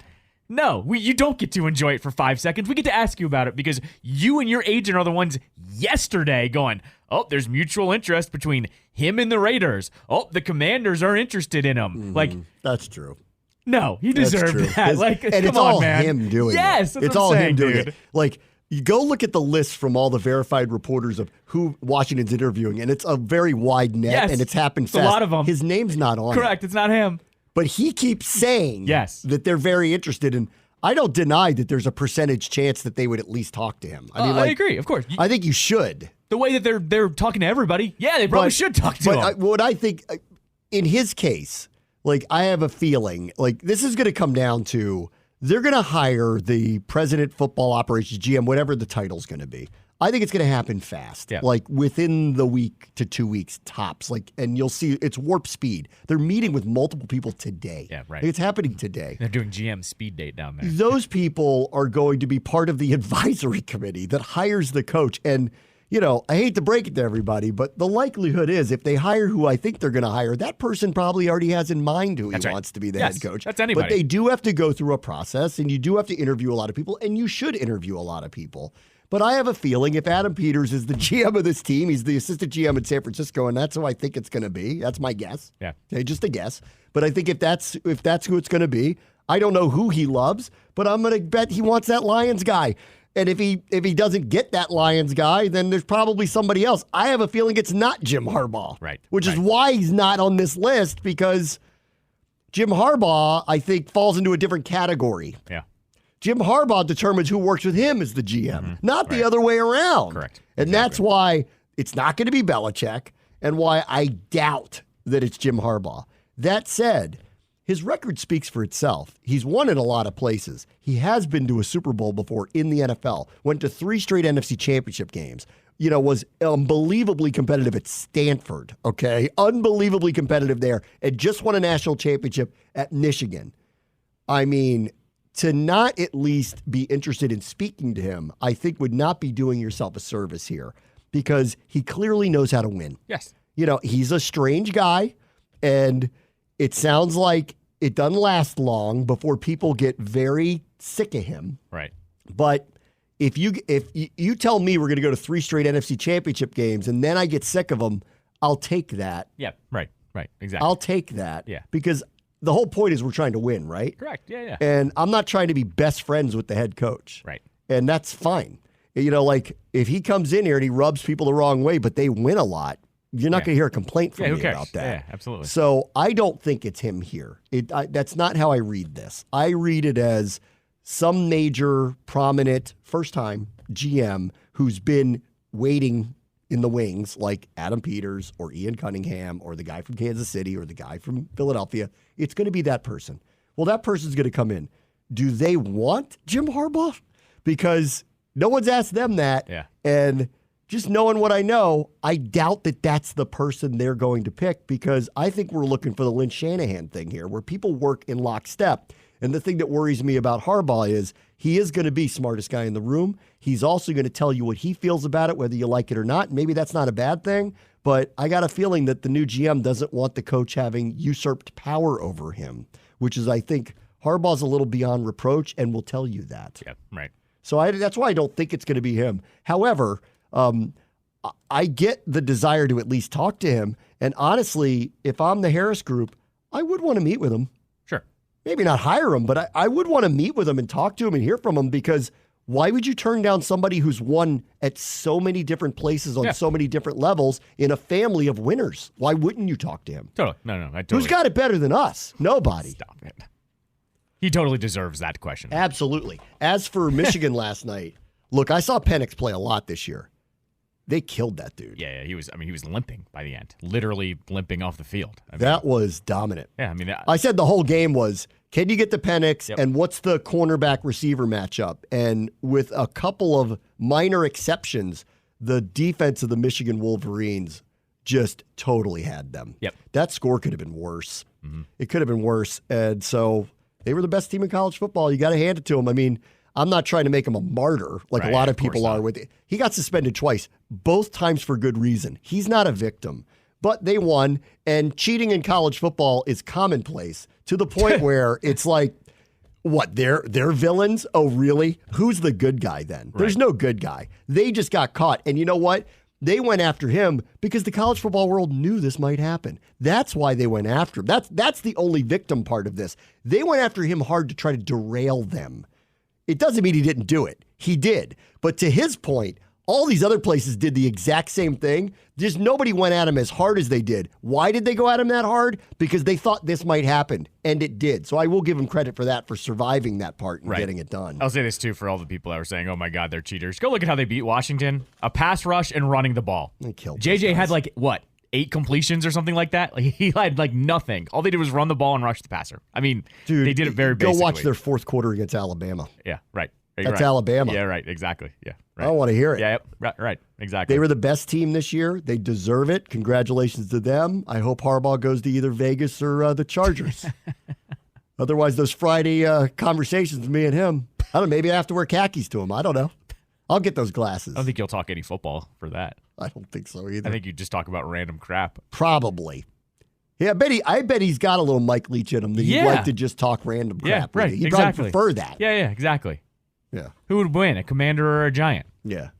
No, you don't get to enjoy it for 5 seconds. We get to ask you about it because you and your agent are the ones yesterday going, oh, there's mutual interest between him and the Raiders. Oh, the Commanders are interested in him. Like, That's true. no, he That's deserved true. that. Like, and come it's on, all man. him doing yes, it. that's It's what I'm all saying, him doing dude. it. Like, you go look at the list from all the verified reporters of who Washington's interviewing, and it's a very wide net, Yes. and it's happened It's fast. a lot of them. His name's not on it. Correct, it's not him. But he keeps saying Yes. that they're very interested in. I don't deny that there's a percentage chance that they would at least talk to him. I mean, I agree, of course. I think you should. The way that they're talking to everybody, yeah, they probably should talk to him. What I think, in his case, like I have a feeling, like this is going to come down to they're going to hire the president, football operations, GM, whatever the title's going to be. I think it's going to happen fast, Yeah. like within the week to 2 weeks tops. Like, and you'll see it's warp speed. They're meeting with multiple people today. Yeah, right. Like, it's happening today. They're doing GM speed date down there. Those people are going to be part of the advisory committee that hires the coach. And, you know, I hate to break it to everybody, but the likelihood is if they hire who I think they're going to hire, that person probably already has in mind who That's he right. wants to be the Yes, head coach. that's anybody. But they do have to go through a process, and you do have to interview a lot of people, and you should interview a lot of people. But I have a feeling if Adam Peters is the GM of this team, he's the assistant GM in San Francisco, and that's who I think it's going to be. That's my guess. Yeah. Okay, just a guess. But I think if that's who it's going to be, I don't know who he loves, but I'm going to bet he wants that Lions guy. And if he doesn't get that Lions guy, then there's probably somebody else. I have a feeling it's not Jim Harbaugh. Right. Which is why he's not on this list, because Jim Harbaugh, I think, falls into a different category. Yeah. Jim Harbaugh determines who works with him as the GM, not the other way around. Correct. And that's why it's not going to be Belichick and why I doubt that it's Jim Harbaugh. That said, his record speaks for itself. He's won in a lot of places. He has been to a Super Bowl before in the NFL, went to 3 straight NFC championship games, you know, was unbelievably competitive at Stanford, okay? Unbelievably competitive there, and just won a national championship at Michigan. I mean, to not at least be interested in speaking to him, I think would not be doing yourself a service here, because he clearly knows how to win. Yes. You know, he's a strange guy, and it sounds like it doesn't last long before people get very sick of him. Right. But if you tell me we're going to go to 3 straight NFC championship games and then I get sick of them, I'll take that. Yeah. Right. Exactly. I'll take that. Yeah. Because the whole point is we're trying to win, right? Correct. Yeah. And I'm not trying to be best friends with the head coach. Right. And that's fine. You know, like if he comes in here and he rubs people the wrong way, but they win a lot, you're not going to hear a complaint from who me cares? about that. Yeah, absolutely. So I don't think it's him here. That's not how I read this. I read it as some major, prominent, first-time GM who's been waiting in the wings, like Adam Peters or Ian Cunningham or the guy from Kansas City or the guy from Philadelphia. It's going to be that person. Well, that person's going to come in. Do they want Jim Harbaugh? Because no one's asked them that. Yeah. And just knowing what I know, I doubt that that's the person they're going to pick, because I think we're looking for the Lynn Shanahan thing here, where people work in lockstep. And the thing that worries me about Harbaugh is he is going to be smartest guy in the room. He's also going to tell you what he feels about it, whether you like it or not. Maybe that's not a bad thing, but I got a feeling that the new GM doesn't want the coach having usurped power over him, which is, I think, Harbaugh's a little beyond reproach and will tell you that. Yeah, right. So that's why I don't think it's going to be him. However, I get the desire to at least talk to him. And honestly, if I'm the Harris Group, I would want to meet with him. Sure. Maybe not hire him, but I would want to meet with him and talk to him and hear from him, because why would you turn down somebody who's won at so many different places on so many different levels in a family of winners? Why wouldn't you talk to him? Totally. No. Who's got it better than us? Nobody. Stop it. He totally deserves that question. Absolutely. As for Michigan last night, look, I saw Penix play a lot this year. They killed that dude. Yeah, he was limping by the end, literally limping off the field. That was dominant. Yeah, I said the whole game was, can you get to Penix, and what's the cornerback receiver matchup? And with a couple of minor exceptions, the defense of the Michigan Wolverines just totally had them. Yep. That score could have been worse. Mm-hmm. It could have been worse. And so they were the best team in college football. You got to hand it to them. I mean, I'm not trying to make him a martyr like a lot of people are with it. He got suspended twice, both times for good reason. He's not a victim, but they won, and cheating in college football is commonplace to the point where it's like, what, they're villains? Oh, really? Who's the good guy then? Right. There's no good guy. They just got caught. And you know what? They went after him because the college football world knew this might happen. That's why they went after him. That's the only victim part of this. They went after him hard to try to derail them. It doesn't mean he didn't do it. He did. But to his point, all these other places did the exact same thing. Just nobody went at him as hard as they did. Why did they go at him that hard? Because they thought this might happen, and it did. So I will give him credit for that, for surviving that part and getting it done. I'll say this, too, for all the people that were saying, oh, my God, they're cheaters. Go look at how they beat Washington. A pass rush and running the ball. They killed JJ had, 8 completions or something like that. He had nothing. All they did was run the ball and rush the passer. I mean, dude, they did it very basically. Go watch their fourth quarter against Alabama. Yeah, right. That's Alabama. Yeah, right. Exactly. Yeah. Right. I don't want to hear it. Yeah, right. Exactly. They were the best team this year. They deserve it. Congratulations to them. I hope Harbaugh goes to either Vegas or the Chargers. Otherwise, those Friday conversations with me and him, I don't know, maybe I have to wear khakis to him. I don't know. I'll get those glasses. I don't think you'll talk any football for that. I don't think so either. I think you just talk about random crap. Probably. Yeah, I bet he's got a little Mike Leach in him that he'd like to just talk random crap. Yeah, right. He'd exactly. probably prefer that. Yeah, exactly. Yeah. Who would win, a commander or a giant? Yeah.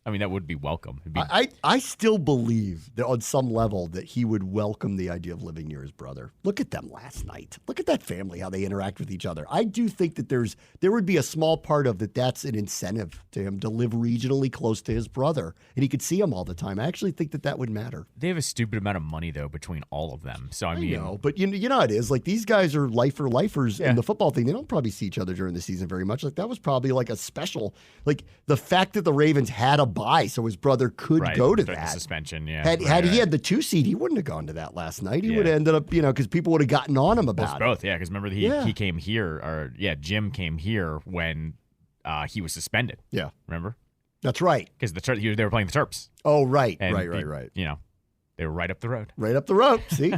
I mean, that would be welcome. I still believe that on some level that he would welcome the idea of living near his brother. Look at them last night. Look at that family, how they interact with each other. I do think that there would be a small part of that's an incentive to him to live regionally close to his brother, and he could see him all the time. I actually think that would matter. They have a stupid amount of money, though, between all of them. So I mean, know, but you know how it is. Like, these guys are lifers in the football thing. They don't probably see each other during the season very much. Like, that was probably like a special, like the fact that the Ravens had a bye, so his brother could go to that. The suspension, yeah. Had he had the 2 seed, he wouldn't have gone to that last night. He would have ended up, because people would have gotten on him about it. Both, yeah. Because remember, he came here, Jim came here when he was suspended. Yeah. Remember? That's right. Because they were playing the Terps. Oh, right. And right. They were right up the road. Right up the road. See?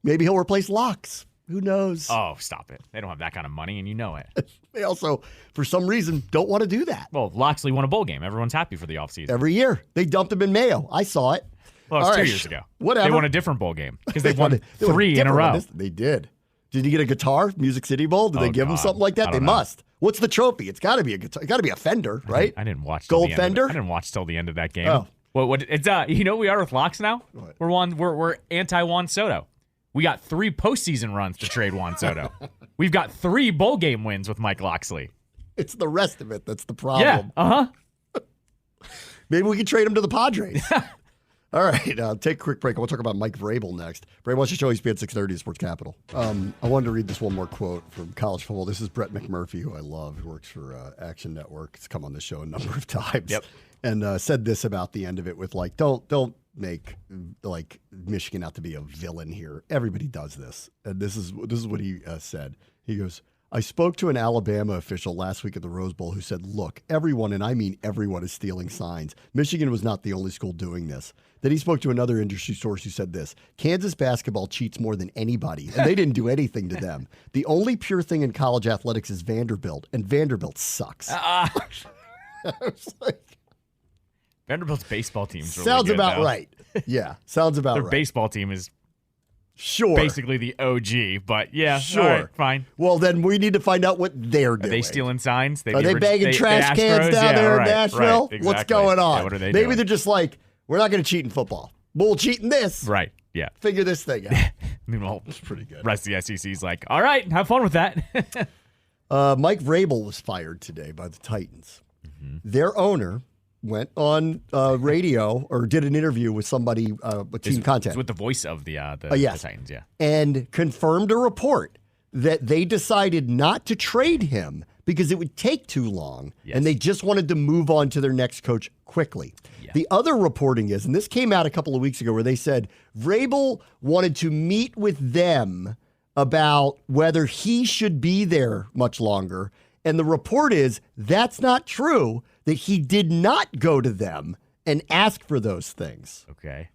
Maybe he'll replace Locks. Who knows? Oh, stop it. They don't have that kind of money, and you know it. They also, for some reason, don't want to do that. Well, Loxley won a bowl game. Everyone's happy for the offseason. Every year. They dumped him in Mayo. I saw it. Well, it was 2 years ago. Whatever. They won a different bowl game because they won 3 in a row. They did. Did he get a guitar? Music City Bowl? Did they give him something like that? They must. What's the trophy? It's got to be a guitar. It's got to be a Fender, right? I didn't watch Gold Fender. I didn't watch till the end of that game. Oh. What? It's you know what we are with Locks now? What? We're anti Juan Soto. We got 3 postseason runs to trade Juan Soto. We've got 3 bowl game wins with Mike Loxley. It's the rest of it that's the problem. Yeah. Maybe we can trade him to the Padres. All right, take a quick break. We'll talk about Mike Vrabel next. Vrabel wants to show ESPN 630 at Sports Capital. I wanted to read this one more quote from college football. This is Brett McMurphy, who I love, who works for Action Network. He's come on the show a number of times. Yep. And said this about the end of it with like, don't make like Michigan out to be a villain here. Everybody does this. And this is what he said. He goes, I spoke to an Alabama official last week at the Rose Bowl who said, look, everyone, and I mean everyone, is stealing signs. Michigan was not the only school doing this. Then he spoke to another industry source who said this, Kansas basketball cheats more than anybody, and they didn't do anything to them. The only pure thing in college athletics is Vanderbilt, and Vanderbilt sucks. I was like, Vanderbilt's baseball team's really sounds good, about though. right. Yeah, sounds about Their right. baseball team is Sure. basically the OG, but yeah, Sure. all right, fine. Well, then we need to find out what they're doing. Are they stealing signs? Are they bagging trash cans down there in Nashville? Right, exactly. What's going on? Yeah, what are they Maybe doing? they're just like, we're not going to cheat in football. But we'll cheat in this. Right, yeah. Figure this thing out. Meanwhile, It's pretty good. rest of the SEC's like, all right, have fun with that. Mike Vrabel was fired today by the Titans. Mm-hmm. Their owner went on radio or did an interview with somebody with team content It's with the voice of the yes. Titans, yeah. and confirmed a report that they decided not to trade him because it would take too long, Yes. and they just wanted to move on to their next coach quickly. Yeah. The other reporting is, and this came out a couple of weeks ago, where they said Vrabel wanted to meet with them about whether he should be there much longer. And the report is that's not true, that he did not go to them and ask for those things. Okay.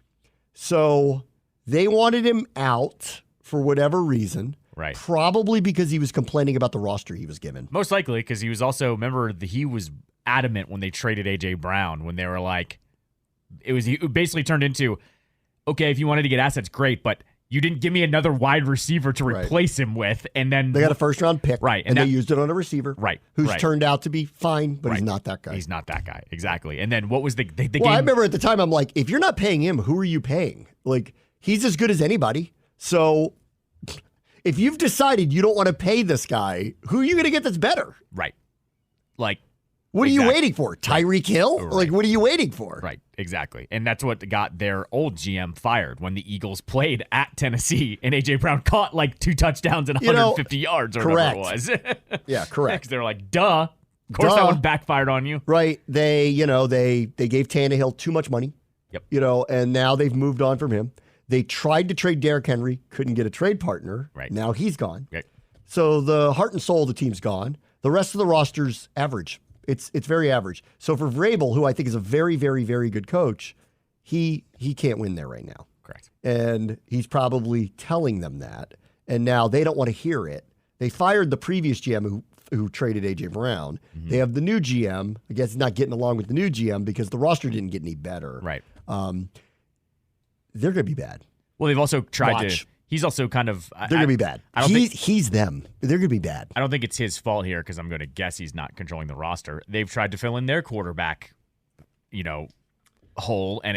So they wanted him out for whatever reason. Right. Probably because he was complaining about the roster he was given. Most likely because he was also, remember, he was adamant when they traded A.J. Brown, when they were like, it basically turned into, okay, if you wanted to get assets, great, but you didn't give me another wide receiver to replace him with, and then They got a first-round pick, Right, and and they used it on a receiver, Right, who's right. turned out to be fine, but he's Right. not that guy. He's not that guy, exactly. And then what was the Well, game? I remember at the time, I'm like, if you're not paying him, who are you paying? Like, he's as good as anybody. So if you've decided you don't want to pay this guy, who are you going to get that's better? Right. Like, What are you Exactly. waiting for? Tyreek Hill? Right. Like, what are you waiting for? right, exactly. And that's what got their old GM fired when the Eagles played at Tennessee and A.J. Brown caught like 2 touchdowns and 150 yards or correct. whatever it was. Yeah, correct. Because they were like, duh. Of course that one backfired on you. Right. They gave Tannehill too much money. Yep. And now they've moved on from him. They tried to trade Derrick Henry, couldn't get a trade partner. Right. Now he's gone. Right. So the heart and soul of the team's gone. The rest of the roster's average. It's very average. So for Vrabel, who I think is a very, very, very good coach, he can't win there right now. Correct. And he's probably telling them that. And now they don't want to hear it. They fired the previous GM who traded A.J. Brown. Mm-hmm. They have the new GM. I guess he's not getting along with the new GM because the roster didn't get any better. Right. They're going to be bad. Well, they've also tried Watch. to. He's also kind of. They're going to be bad. I don't think He's them. They're going to be bad. I don't think it's his fault here because I'm going to guess he's not controlling the roster. They've tried to fill in their quarterback, hole, and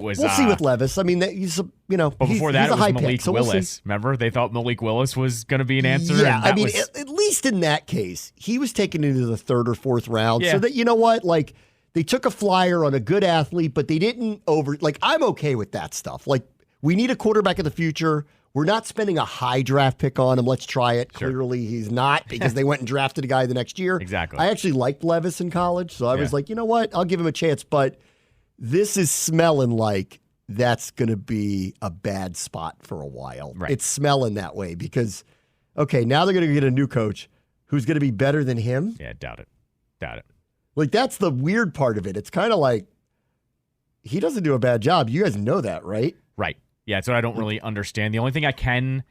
We'll see with Levis. I mean, he's But before that, he's it a high was Malik pick, so we'll Willis. see. Remember, they thought Malik Willis was going to be an answer. Yeah, and that I mean, was, at least in that case, he was taken into the 3rd or 4th round. Yeah. So that, you know what, like, they took a flyer on a good athlete, but they didn't I'm okay with that stuff. Like, we need a quarterback of the future. We're not spending a high draft pick on him. Let's try it. Sure. Clearly, he's not because they went and drafted a guy the next year. Exactly. I actually liked Levis in college, so I was Yeah. like, you know what? I'll give him a chance. But this is smelling like that's going to be a bad spot for a while. Right. It's smelling that way because, okay, now they're going to get a new coach who's going to be better than him. yeah, doubt it. Like, that's the weird part of it. It's kind of like he doesn't do a bad job. You guys know that, right? Right. Yeah, that's what I don't really understand. The only thing I can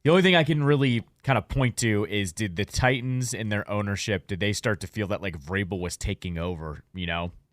really kind of point to is, did the Titans in their ownership, did they start to feel that like Vrabel was taking over,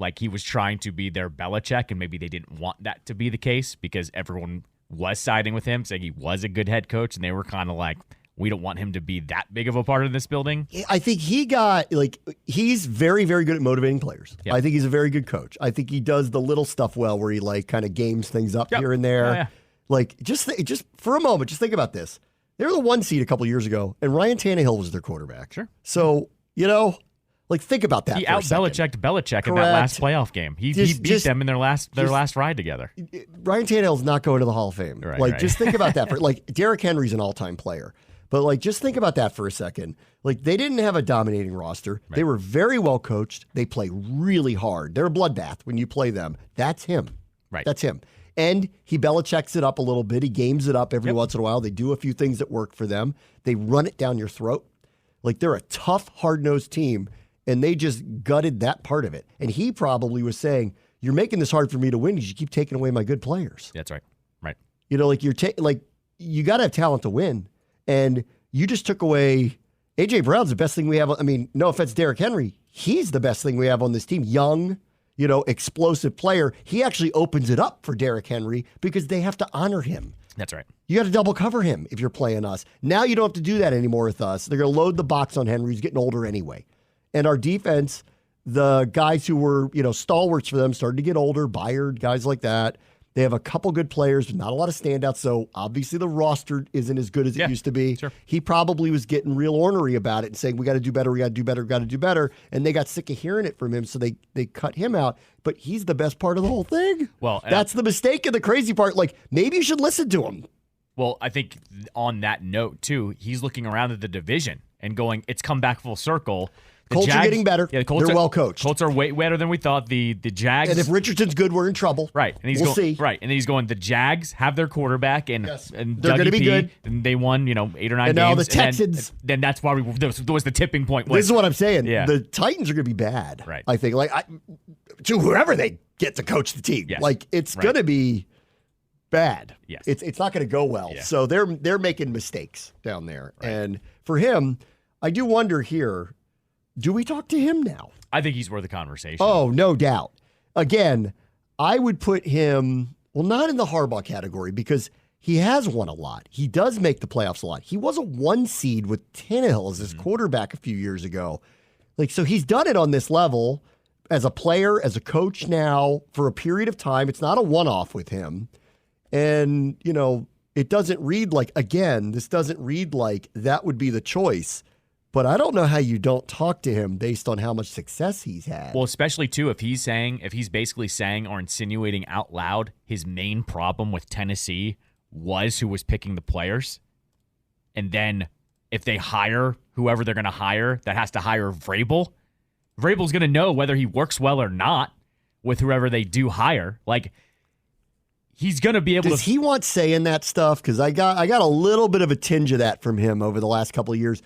like he was trying to be their Belichick, and maybe they didn't want that to be the case because everyone was siding with him, saying he was a good head coach, and they were kind of like, we don't want him to be that big of a part of this building. I think he's very, very good at motivating players. Yep. I think he's a very good coach. I think he does the little stuff well where he kind of games things up Yep. here and there. Oh, yeah. Like, just for a moment, just think about this. They were the 1 seed a couple years ago, and Ryan Tannehill was their quarterback. Sure. So, Like, think about that. He for a second. Belichick in that last playoff game. He beat them in their last ride together. Ryan Tannehill's not going to the Hall of Fame. Right. Just think about that. Derrick Henry's an all-time player. But, just think about that for a second. They didn't have a dominating roster. Right. They were very well coached. They play really hard. They're a bloodbath when you play them. That's him. Right. That's him. And he Belichicks it up a little bit. He games it up every once in a while. They do a few things that work for them. They run it down your throat. They're a tough, hard-nosed team, and they just gutted that part of it. And he probably was saying, you're making this hard for me to win because you keep taking away my good players. That's right. Right. You got to have talent to win. And you just took away A.J. Brown's the best thing we have. I mean, no offense, Derrick Henry. He's the best thing we have on this team. Young, explosive player. He actually opens it up for Derrick Henry because they have to honor him. That's right. You got to double cover him if you're playing us. Now you don't have to do that anymore with us. They're going to load the box on Henry. He's getting older anyway. And our defense, the guys who were, stalwarts for them started to get older, Byard, guys like that. They have a couple good players, but not a lot of standouts. So obviously the roster isn't as good as it used to be. Sure. He probably was getting real ornery about it and saying, we got to do better, we got to do better, we got to do better. And they got sick of hearing it from him, so they cut him out. But he's the best part of the whole thing. Well, that's the mistake and the crazy part. Maybe you should listen to him. Well, I think on that note, too, he's looking around at the division and going, it's come back full circle. Colts are getting better. Yeah, They're well coached. Colts are way better than we thought. The Jags. And if Richardson's good, we're in trouble. Right. And we'll see. Right. And then he's going, the Jags have their quarterback and they're going to be good. And they won, 8 or 9 games. And now the Texans. Then that's why there was the tipping point. This is what I'm saying. Yeah. The Titans are going to be bad. Right. I think. To whoever they get to coach the team. Yes. It's going to be bad. Yes. It's not going to go well. Yeah. So they're making mistakes down there. Right. And for him, I do wonder here, do we talk to him now? I think he's worth a conversation. Oh, no doubt. Again, I would put him, not in the Harbaugh category because he has won a lot. He does make the playoffs a lot. He was a 1 seed with Tannehill as his quarterback a few years ago. So he's done it on this level as a player, as a coach now for a period of time. It's not a one-off with him. And, it doesn't read this doesn't read like that would be the choice. But I don't know how you don't talk to him based on how much success he's had. Well, especially, too, if he's basically saying or insinuating out loud his main problem with Tennessee was who was picking the players. And then if they hire whoever they're going to hire, that has to hire Vrabel. Vrabel's going to know whether he works well or not with whoever they do hire. He's going to be able to. Does he want saying that stuff? Because I got a little bit of a tinge of that from him over the last couple of years.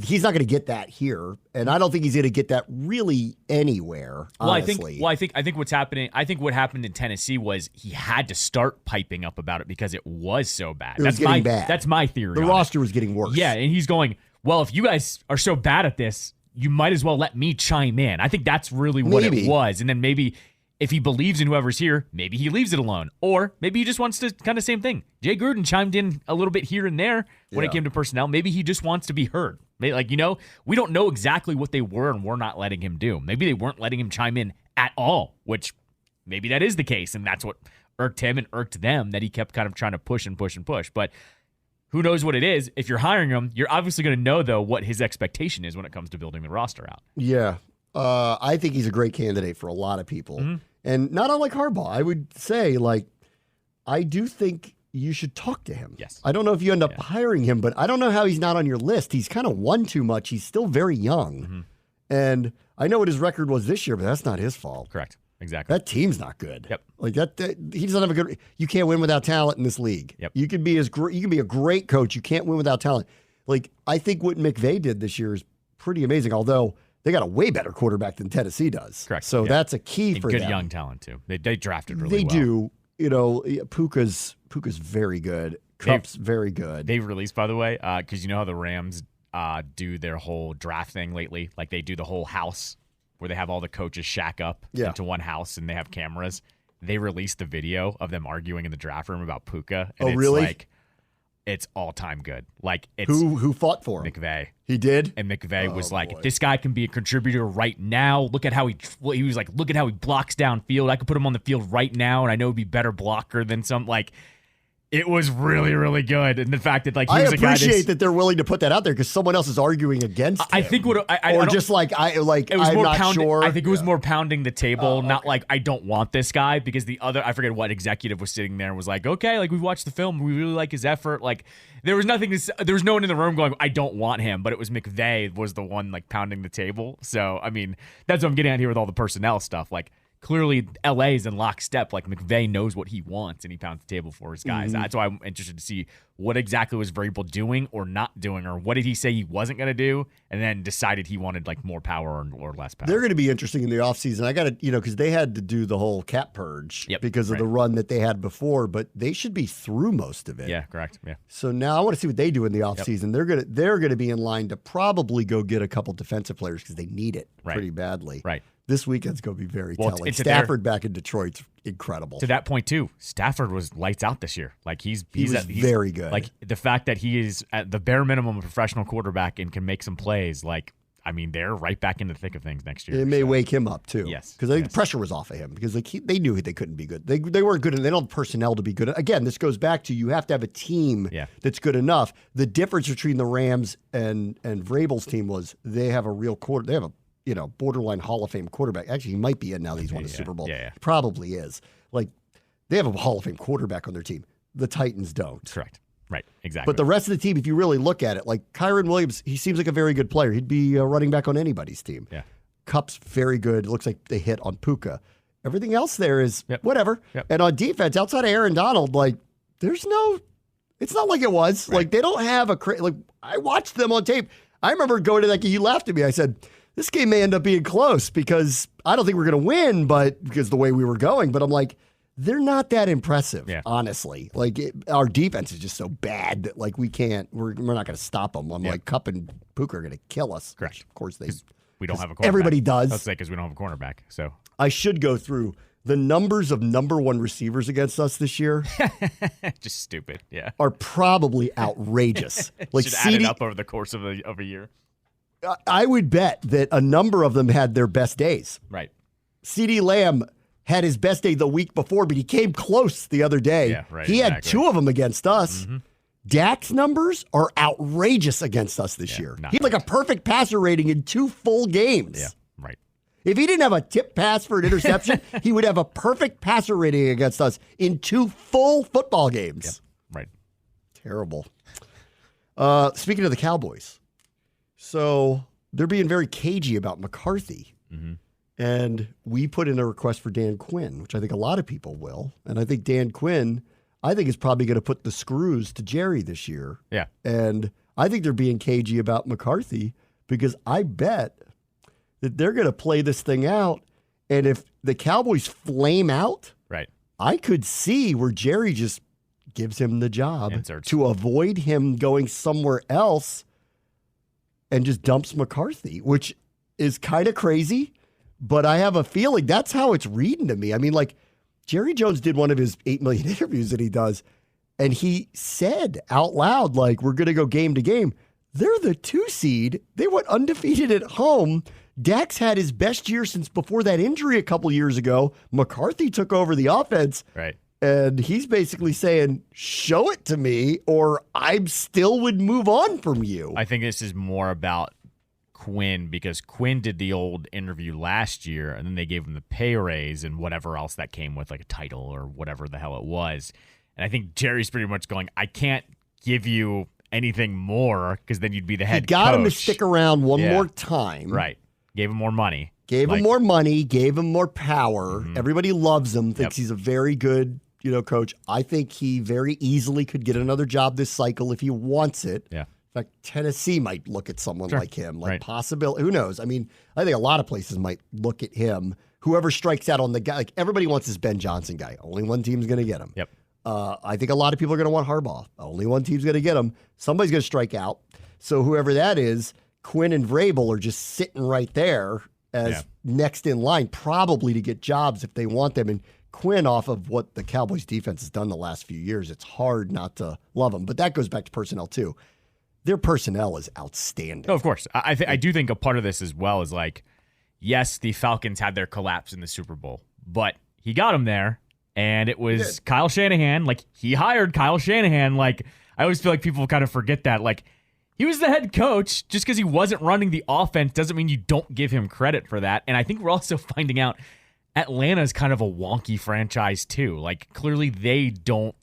He's not going to get that here, and I don't think he's going to get that really anywhere. Honestly. I think what's happening. I think what happened in Tennessee was he had to start piping up about it because it was so bad. It was getting bad. That's my theory. The roster was getting worse. Yeah, and he's going, well, if you guys are so bad at this, you might as well let me chime in. I think that's really what it was, and then maybe if he believes in whoever's here, maybe he leaves it alone. Or maybe he just wants to kind of same thing. Jay Gruden chimed in a little bit here and there when it came to personnel. Maybe he just wants to be heard. Maybe, we don't know exactly what they were and we're not letting him do. Maybe they weren't letting him chime in at all, which maybe that is the case. And that's what irked him and irked them, that he kept kind of trying to push and push and push. But who knows what it is? If you're hiring him, you're obviously going to know, though, what his expectation is when it comes to building the roster out. Yeah. I think he's a great candidate for a lot of people. Mm-hmm. And not unlike Harbaugh. I would say, I do think you should talk to him. Yes. I don't know if you end up hiring him, but I don't know how he's not on your list. He's kind of won too much. He's still very young. Mm-hmm. And I know what his record was this year, but that's not his fault. Correct. Exactly. That team's not good. Yep. That he doesn't have a good. You can't win without talent in this league. Yep. You can be a great coach. You can't win without talent. I think what McVay did this year is pretty amazing. Although they got a way better quarterback than Tennessee does. Correct. So that's a key and for good them. Young talent too. They drafted really well. They do. Puka's very good. Kupp's very good. They've released, by the way, because you know how the Rams do their whole draft thing lately. They do the whole house where they have all the coaches shack up into one house and they have cameras. They released the video of them arguing in the draft room about Puka. And it's really? It's all time good. It's who fought for him? McVay. He did, and McVay was like, "This guy can be a contributor right now. Look at how he was like, look at how he blocks downfield. I could put him on the field right now, and I know he'd be better blocker than some It was really, really good. And the fact that like I appreciate that they're willing to put that out there because someone else is arguing against him. I think what I or don't, just like it was I'm more not sure. I think it was more pounding the table, not like I don't want this guy, because the other, I forget what executive was sitting there and was like, okay, like we've watched the film, we really like his effort. Like there was no one in the room going, I don't want him, but it was McVay was the one like pounding the table. So I mean, that's what I'm getting at here with all the personnel stuff. Like clearly LA is in lockstep. Like McVay knows what he wants and he pounds the table for his guys. That's why I'm interested to see what exactly was Vrabel doing or not doing, or what did he say he wasn't going to do and then decided he wanted like more power or less power. They're going to be interesting in the offseason. I got to, because they had to do the whole cap purge because of the run that they had before, but they should be through most of it. Yeah, correct. Yeah. So now I want to see what they do in the offseason. They're going to be in line to probably go get a couple defensive players because they need it pretty badly. Right. This weekend's going to be very telling. Stafford back in Detroit's incredible. To that point, too, Stafford was lights out this year. Like he's very good. Like the fact that he is at the bare minimum a professional quarterback and can make some plays, like, I mean, they're right back in the thick of things next year. It may wake him up, too. Yes. Because I think the pressure was off of him because they knew they couldn't be good. They weren't good, and they don't have personnel to be good. Again, this goes back to you have to have a team that's good enough. The difference between the Rams and Vrabel's team was they have a real quarter. They have a borderline Hall of Fame quarterback. Actually, he might be in now that he's won a Super Bowl. Yeah. He probably is. Like, they have a Hall of Fame quarterback on their team. The Titans don't. Correct. Right. Exactly. But the rest of the team, if you really look at it, like Kyron Williams, he seems like a very good player. He'd be running back on anybody's team. Yeah. Kupp's very good. It looks like they hit on Puka. Everything else there is whatever. Yep. And on defense, outside of Aaron Donald, like, it's not like it was. Right. Like, they don't have I watched them on tape. I remember going to that game. You laughed at me. I said, this game may end up being close because I don't think we're going to win, but because the way we were going. But I'm like, they're not that impressive, honestly. Like, our defense is just so bad that, like, we're not going to stop them. I'm like, Kupp and Puka are going to kill us. Correct. Of course, we don't have a cornerback. Everybody does. Let's say because we don't have a cornerback. So I should go through the numbers of number one receivers against us this year. Just stupid. Yeah. Are probably outrageous. Like, should add it up over the course of a year. I would bet that a number of them had their best days. Right. CeeDee Lamb had his best day the week before, but he came close the other day. Yeah, right. He had two of them against us. Mm-hmm. Dak's numbers are outrageous against us this year. He had like a perfect passer rating in 2 full games. Yeah, right. If he didn't have a tip pass for an interception, he would have a perfect passer rating against us in 2 full football games. Yep, right. Terrible. Speaking of the Cowboys. So they're being very cagey about McCarthy. Mm-hmm. And we put in a request for Dan Quinn, which I think a lot of people will. And I think Dan Quinn, is probably going to put the screws to Jerry this year. Yeah. And I think they're being cagey about McCarthy because I bet that they're going to play this thing out. And if the Cowboys flame out, right, I could see where Jerry just gives him the job to avoid him going somewhere else and just dumps McCarthy, which is kind of crazy. But I have a feeling that's how it's reading to me. I mean, like, Jerry Jones did one of his 8 million interviews that he does, and he said out loud, like, we're going to go game to game. They're the 2 seed. They went undefeated at home. Dak's had his best year since before that injury a couple years ago. McCarthy took over the offense. Right. And he's basically saying, show it to me, or I still would move on from you. I think this is more about Quinn because Quinn did the old interview last year, and then they gave him the pay raise and whatever else that came with, like a title or whatever the hell it was. And I think Jerry's pretty much going, I can't give you anything more because then you'd be the head coach. He got him to stick around one more time. Right. Gave him more money. Gave him more money, gave him more power. Mm-hmm. Everybody loves him, thinks he's a very good coach. I think he very easily could get another job this cycle if he wants it. Yeah. In fact, Tennessee might look at someone like him, possibility. Who knows? I mean, I think a lot of places might look at him. Whoever strikes out on the guy, like everybody wants this Ben Johnson guy. Only one team's going to get him. Yep. I think a lot of people are going to want Harbaugh. Only one team's going to get him. Somebody's going to strike out. So whoever that is, Quinn and Vrabel are just sitting right there as next in line, probably to get jobs if they want them. And Quinn, off of what the Cowboys defense has done the last few years, it's hard not to love him. But that goes back to personnel too. Their personnel is outstanding. No, of course. I do think a part of this as well is like, yes, the Falcons had their collapse in the Super Bowl, but he got them there, And it was Kyle Shanahan. Like, he hired Kyle Shanahan. Like, I always feel like people kind of forget that. Like, he was the head coach. Just because he wasn't running the offense doesn't mean you don't give him credit for that. And I think we're also finding out Atlanta's kind of a wonky franchise too. Like, clearly they don't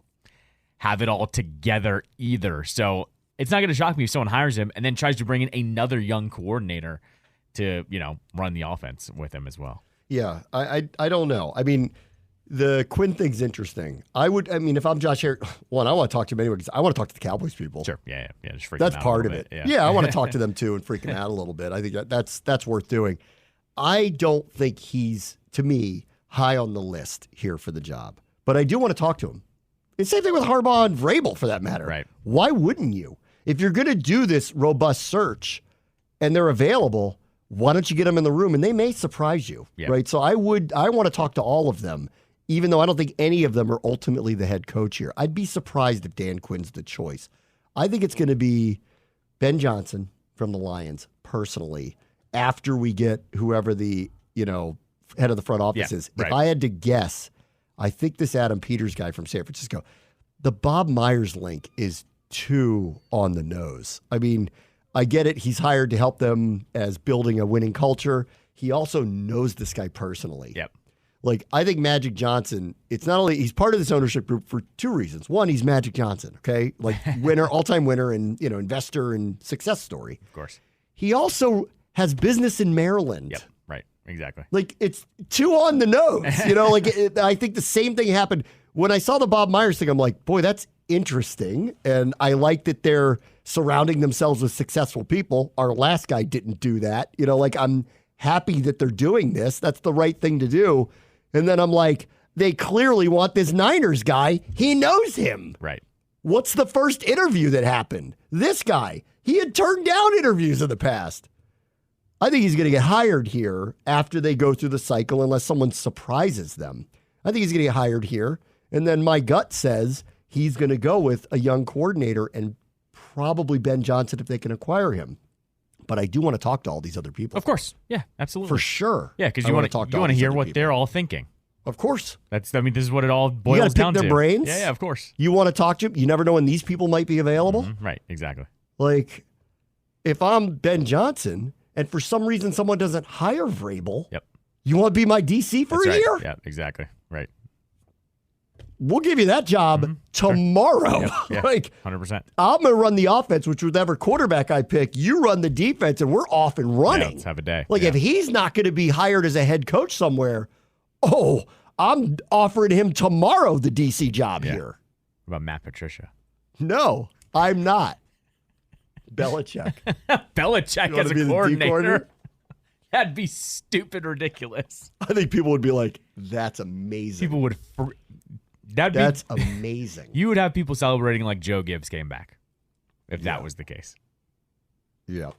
have it all together either. So it's not going to shock me if someone hires him and then tries to bring in another young coordinator to, run the offense with him as well. Yeah, I don't know. I mean, the Quinn thing's interesting. If I'm Josh Harris, one, I want to talk to him anyway because I want to talk to the Cowboys people. Sure, yeah, just freak that's them out part a of little it. bit. Yeah, I want to talk to them too and freak them out a little bit. I think that's worth doing. I don't think he's, to me, high on the list here for the job, but I do want to talk to him. It's the same thing with Harbaugh and Vrabel, for that matter. Right? Why wouldn't you? If you're going to do this robust search and they're available, why don't you get them in the room? And they may surprise you, right? So I want to talk to all of them, even though I don't think any of them are ultimately the head coach here. I'd be surprised if Dan Quinn's the choice. I think it's going to be Ben Johnson from the Lions, personally, after we get whoever the, head of the front office is. Right. If I had to guess, I think this Adam Peters guy from San Francisco, the Bob Myers link is too on the nose. I mean, I get it. He's hired to help them as building a winning culture. He also knows this guy personally. Yep. Like, I think Magic Johnson, it's not only, he's part of this ownership group for two reasons. One, he's Magic Johnson, okay? Like, winner, all-time winner and, investor and success story. Of course. He also has business in Maryland. Yep, right, exactly. Like, it's too on the nose, I think the same thing happened. When I saw the Bob Myers thing, I'm like, boy, that's interesting. And I like that they're surrounding themselves with successful people. Our last guy didn't do that. I'm happy that they're doing this. That's the right thing to do. And then I'm like, they clearly want this Niners guy. He knows him. Right. What's the first interview that happened? This guy. He had turned down interviews in the past. I think he's going to get hired here after they go through the cycle, unless someone surprises them. I think he's going to get hired here. And then my gut says he's going to go with a young coordinator and probably Ben Johnson if they can acquire him. But I do want to talk to all these other people. Of course. Yeah, absolutely. For sure. Yeah, because you want to hear what they're all thinking. Of course. This is what it all boils down to. Their brains. Yeah, of course. You want to talk to them. You never know when these people might be available. Mm-hmm. Right, exactly. Like, if I'm Ben Johnson and for some reason someone doesn't hire Vrabel, you want to be my DC for a year? Yeah, exactly. Right. We'll give you that job tomorrow. Sure. Yeah, 100%. I'm going to run the offense, whatever quarterback I pick. You run the defense, and we're off and running. Yeah, let's have a day. If he's not going to be hired as a head coach somewhere, I'm offering him tomorrow the DC job here. What about Matt Patricia? No, I'm not. Belichick. Belichick as a coordinator? That'd be stupid ridiculous. I think people would be like, that's amazing. People would... That's amazing. You would have people celebrating like Joe Gibbs came back if that was the case. Yeah.